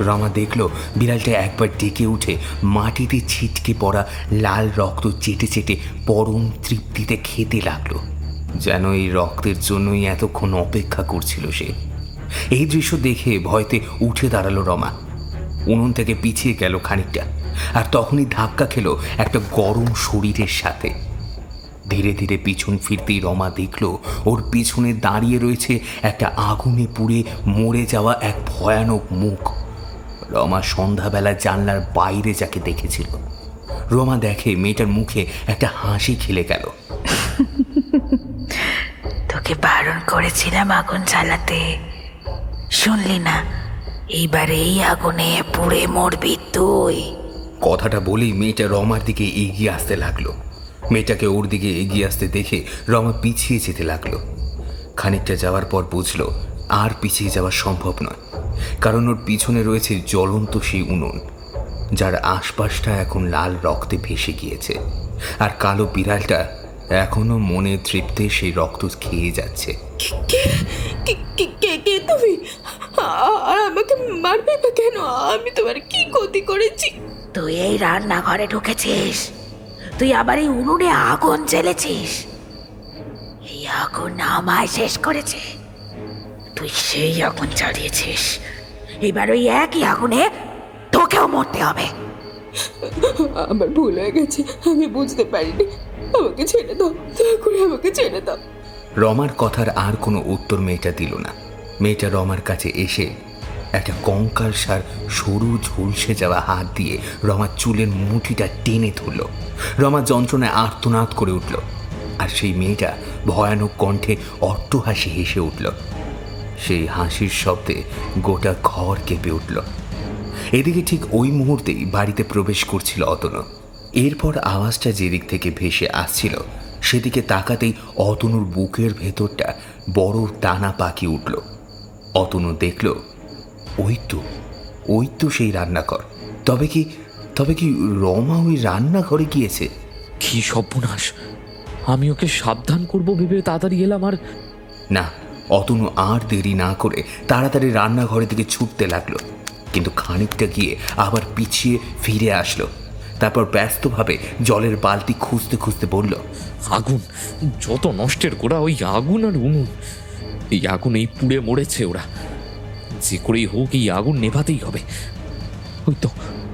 রমা দেখল বিড়ালটা একবার ডেকে উঠে মাটিতে ছিটকে পড়া লাল রক্ত চেটে চেটে পরম তৃপ্তিতে খেতে লাগলো, যেন এই রক্তের জন্যই এতক্ষণ অপেক্ষা করছিল সে। এই দৃশ্য দেখে ভয়তে উঠে দাঁড়ালো রমা, উনুন থেকে পিছিয়ে গেল খানিকটা, আর তখনই ধাক্কা খেলো একটা গরম শরীরের সাথে। ধীরে ধীরে পিছন ফিরতেই রমা দেখল ওর পিছনে দাঁড়িয়ে রয়েছে একটা আগুনে পুড়ে মরে যাওয়া এক ভয়ানক মুখ। রমা সন্ধ্যাবেলা জানলার বাইরে যাকে দেখেছিল, রমা দেখে মেয়েটার মুখে একটা হাসি খেলে গেল। তোকে বারণ করেছিলাম আগুন জ্বালাতে, শুনলি না? এইবার এই আগুনে পুড়ে মরবি তুই। কথাটা বলেই মেয়েটা রমার দিকে এগিয়ে আসতে লাগলো। মেয়েটাকে ওর দিকে এগিয়ে আসতে দেখে রমা পিছিয়ে যেতে লাগলো। খানিকটা যাওয়ার পর বুঝলো আর পিছিয়ে যাওয়া সম্ভব নয়, কারণ ওর পিছনে রয়েছে জ্বলন্ত সেই উনুন, যার আশপাশটা এখন লাল রক্তে ভেসে গিয়েছে, আর কালো বিড়ালটা এখনো মনে তৃপ্তে সেই রক্ত খেয়ে যাচ্ছে। কে তুমি? আর আমাকে মারবে বা কেন? আমি তোমার কি ক্ষতি করেছি? তুই এই রান্নাঘরে ঢুকেছিস, তুই আবার এই উনুনে আগুন জ্বেলেছিস। এই আগুন আমায় শেষ করেছে, তুই সেই আগুন জ্বালিয়েছিস। এবার ওই একই আগুনে তোকেও মরতে হবে। আমার ভুল হয়ে গেছে, আমি বুঝতে পারিনি। আমাকে ছেড়ে দাও, দয়া করে আমাকে ছেড়ে দাও। রমার কথার আর কোনো উত্তর মেয়েটা দিল না। মেয়েটা রমার কাছে এসে একটা কঙ্কালসার সরু ঝলসে যাওয়া হাত দিয়ে রমার চুলের মুঠিটা টেনে ধরল। রমা যন্ত্রণায় আর্তনাদ করে উঠল, আর সেই মেয়েটা ভয়ানক কণ্ঠে অট্টহাসি হেসে উঠল। সেই হাসির শব্দে গোটা ঘর কেঁপে উঠল। এদিকে ঠিক ওই মুহূর্তেই বাড়িতে প্রবেশ করছিল অতনু। এরপর আওয়াজটা যেদিক থেকে ভেসে আসছিল সেদিকে তাকাতেই অতনুর বুকের ভেতরটা বড় টানা পাখি উঠল। অতনু দেখল ওই তো সেই রান্নাঘর। তবে কি রমা ওই রান্নাঘরে গিয়েছে? কি সর্বনাশ! আমি ওকে সাবধান করব ভেবে তাড়াতাড়ি এলাম, আর না, অতনু আর দেরি না করে তাড়াতাড়ি রান্নাঘরের দিকে ছুটতে লাগলো, কিন্তু খানিকটা গিয়ে আবার পিছিয়ে ফিরে আসলো। তারপর ব্যস্তভাবে জলের বালতি খুঁজতে খুঁজতে বলল, আগুন! যত নষ্টের গোড়া ওই আগুন আর উনুন। এই আগুন এই পুড়ে মরেছে ওরা। যে করেই হোক এই আগুন নেভাতেই হবে।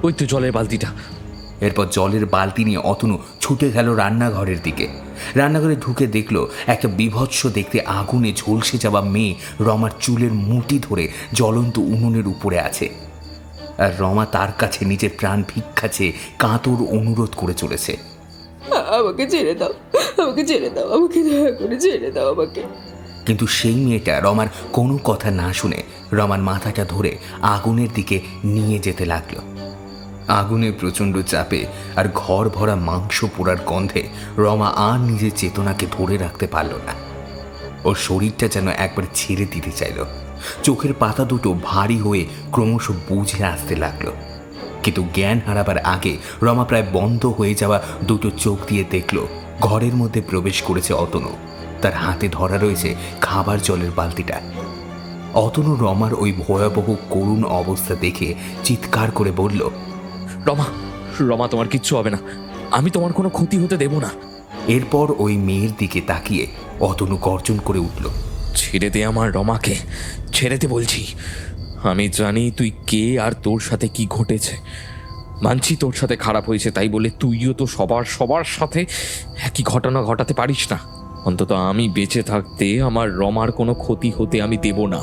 ওই তো জলের বালতিটা। এরপর জলের বালতি নিয়ে অতনু ছুটে গেল রান্নাঘরের দিকে। রান্নাঘরে ঢুকে দেখল একটা বীভৎস দেখতে আগুনে ঝলসে যাওয়া মেয়ে রমার চুলের মুঠি ধরে জ্বলন্ত উনুনের উপরে আছে, আর রমা তার কাছে নিজের প্রাণ ভিক্ষা চেয়ে কাতর অনুরোধ করে চলেছে। আমাকে ছেড়ে দাও, আমাকে ছেড়ে দাও, আমাকে দয়া করে ছেড়ে দাও আমাকে। কিন্তু সেই মেয়েটা রমার কোনো কথা না শুনে রমার মাথাটা ধরে আগুনের দিকে নিয়ে যেতে লাগলো। আগুনের প্রচণ্ড চাপে আর ঘর ভরা মাংস পোড়ার গন্ধে রমা আর নিজের চেতনাকে ধরে রাখতে পারল না। ওর শরীরটা যেন একবার ছেড়ে দিতে চাইল। চোখের পাতা দুটো ভারী হয়ে ক্রমশ বুঝে আসতে লাগলো, কিন্তু জ্ঞান হারাবার আগে রমা প্রায় বন্ধ হয়ে যাওয়া দুটো চোখ দিয়ে দেখল ঘরের মধ্যে প্রবেশ করেছে অতনু। তার হাতে ধরা রয়েছে খাবার জলের বালতিটা। অতনু রমার ওই ভয়াবহ করুণ অবস্থা দেখে চিৎকার করে বলল, রমা, তোমার কিচ্ছু হবে না, আমি তোমার কোনো ক্ষতি হতে দেব না। এরপর ওই মেয়ের দিকে তাকিয়ে অতনু গর্জন করে উঠল, ছেড়ে দে আমার রমাকে, ছেড়ে দে বলছি। আমি জানি তুই কে আর তোর সাথে কি ঘটেছে। মানছি তোর সাথে খারাপ হয়েছে, তাই বলে তুইও তো সবার সাথে একই ঘটনা ঘটাতে পারিস না। অন্তত আমি বেঁচে থাকতে আমার রমার কোনো ক্ষতি হতে আমি দেব না।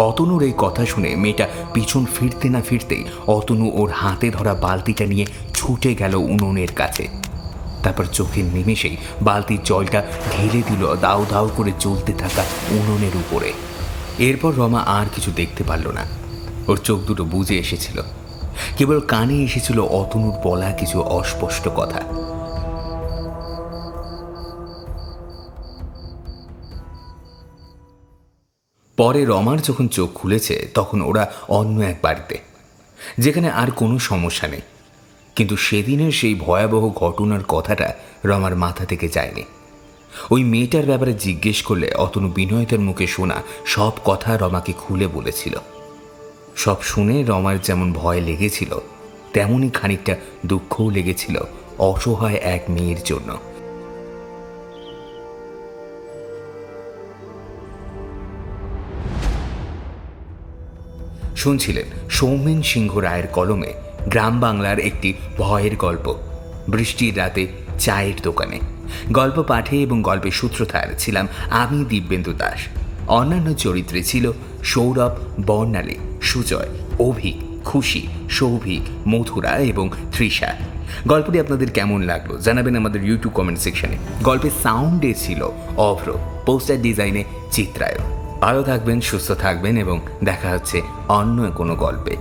অতনুর এই কথা শুনে মেয়েটা পিছন ফিরতে না ফিরতেই অতনু ওর হাতে ধরা বালতিটা নিয়ে ছুটে গেল উনুনের কাছে। তারপর চোখের নিমেষেই বালতির জলটা ঢেলে দিল দাউ দাউ করে জ্বলতে থাকা উনুনের উপরে। এরপর রমা আর কিছু দেখতে পারল না। ওর চোখ দুটো বুজে এসেছিল, কেবল কানে এসেছিল অতনুর বলা কিছু অস্পষ্ট কথা। পরে রমার যখন চোখ খুলেছে তখন ওরা অন্য এক বাড়িতে, যেখানে আর কোনো সমস্যা নেই। কিন্তু সেদিনের সেই ভয়াবহ ঘটনার কথাটা রমার মাথা থেকে যায়নি। ওই মেয়েটার ব্যাপারে জিজ্ঞেস করলে অতনু বিনয়তার মুখে শোনা সব কথা রমাকে খুলে বলেছিল। সব শুনে রমার যেমন ভয় লেগেছিল তেমনই খানিকটা দুঃখও লেগেছিল অসহায় এক মেয়ের জন্য। শুনছিলেন সৌমেন সিংহ রায়ের কলমে গ্রাম বাংলার একটি ভয়ের গল্প, বৃষ্টির রাতে চায়ের দোকানে। গল্প পাঠে এবং গল্পের সূত্রধার ছিলাম আমি, দিব্যেন্দু দাস। অন্যান্য চরিত্রে ছিল সৌরভ, বর্ণালী, সুজয়, অভিক, খুশি, সৌভিক, মথুরা এবং তৃষা। গল্পটি আপনাদের কেমন লাগলো জানাবেন আমাদের ইউটিউব কমেন্ট সেকশনে। গল্পের সাউন্ডে ছিল অভ্র, পোস্টার ডিজাইনে চিত্রায়ন। ভালো থাকবেন, সুস্থ থাকবেন এবং দেখা হচ্ছে অন্য কোনো গল্পে।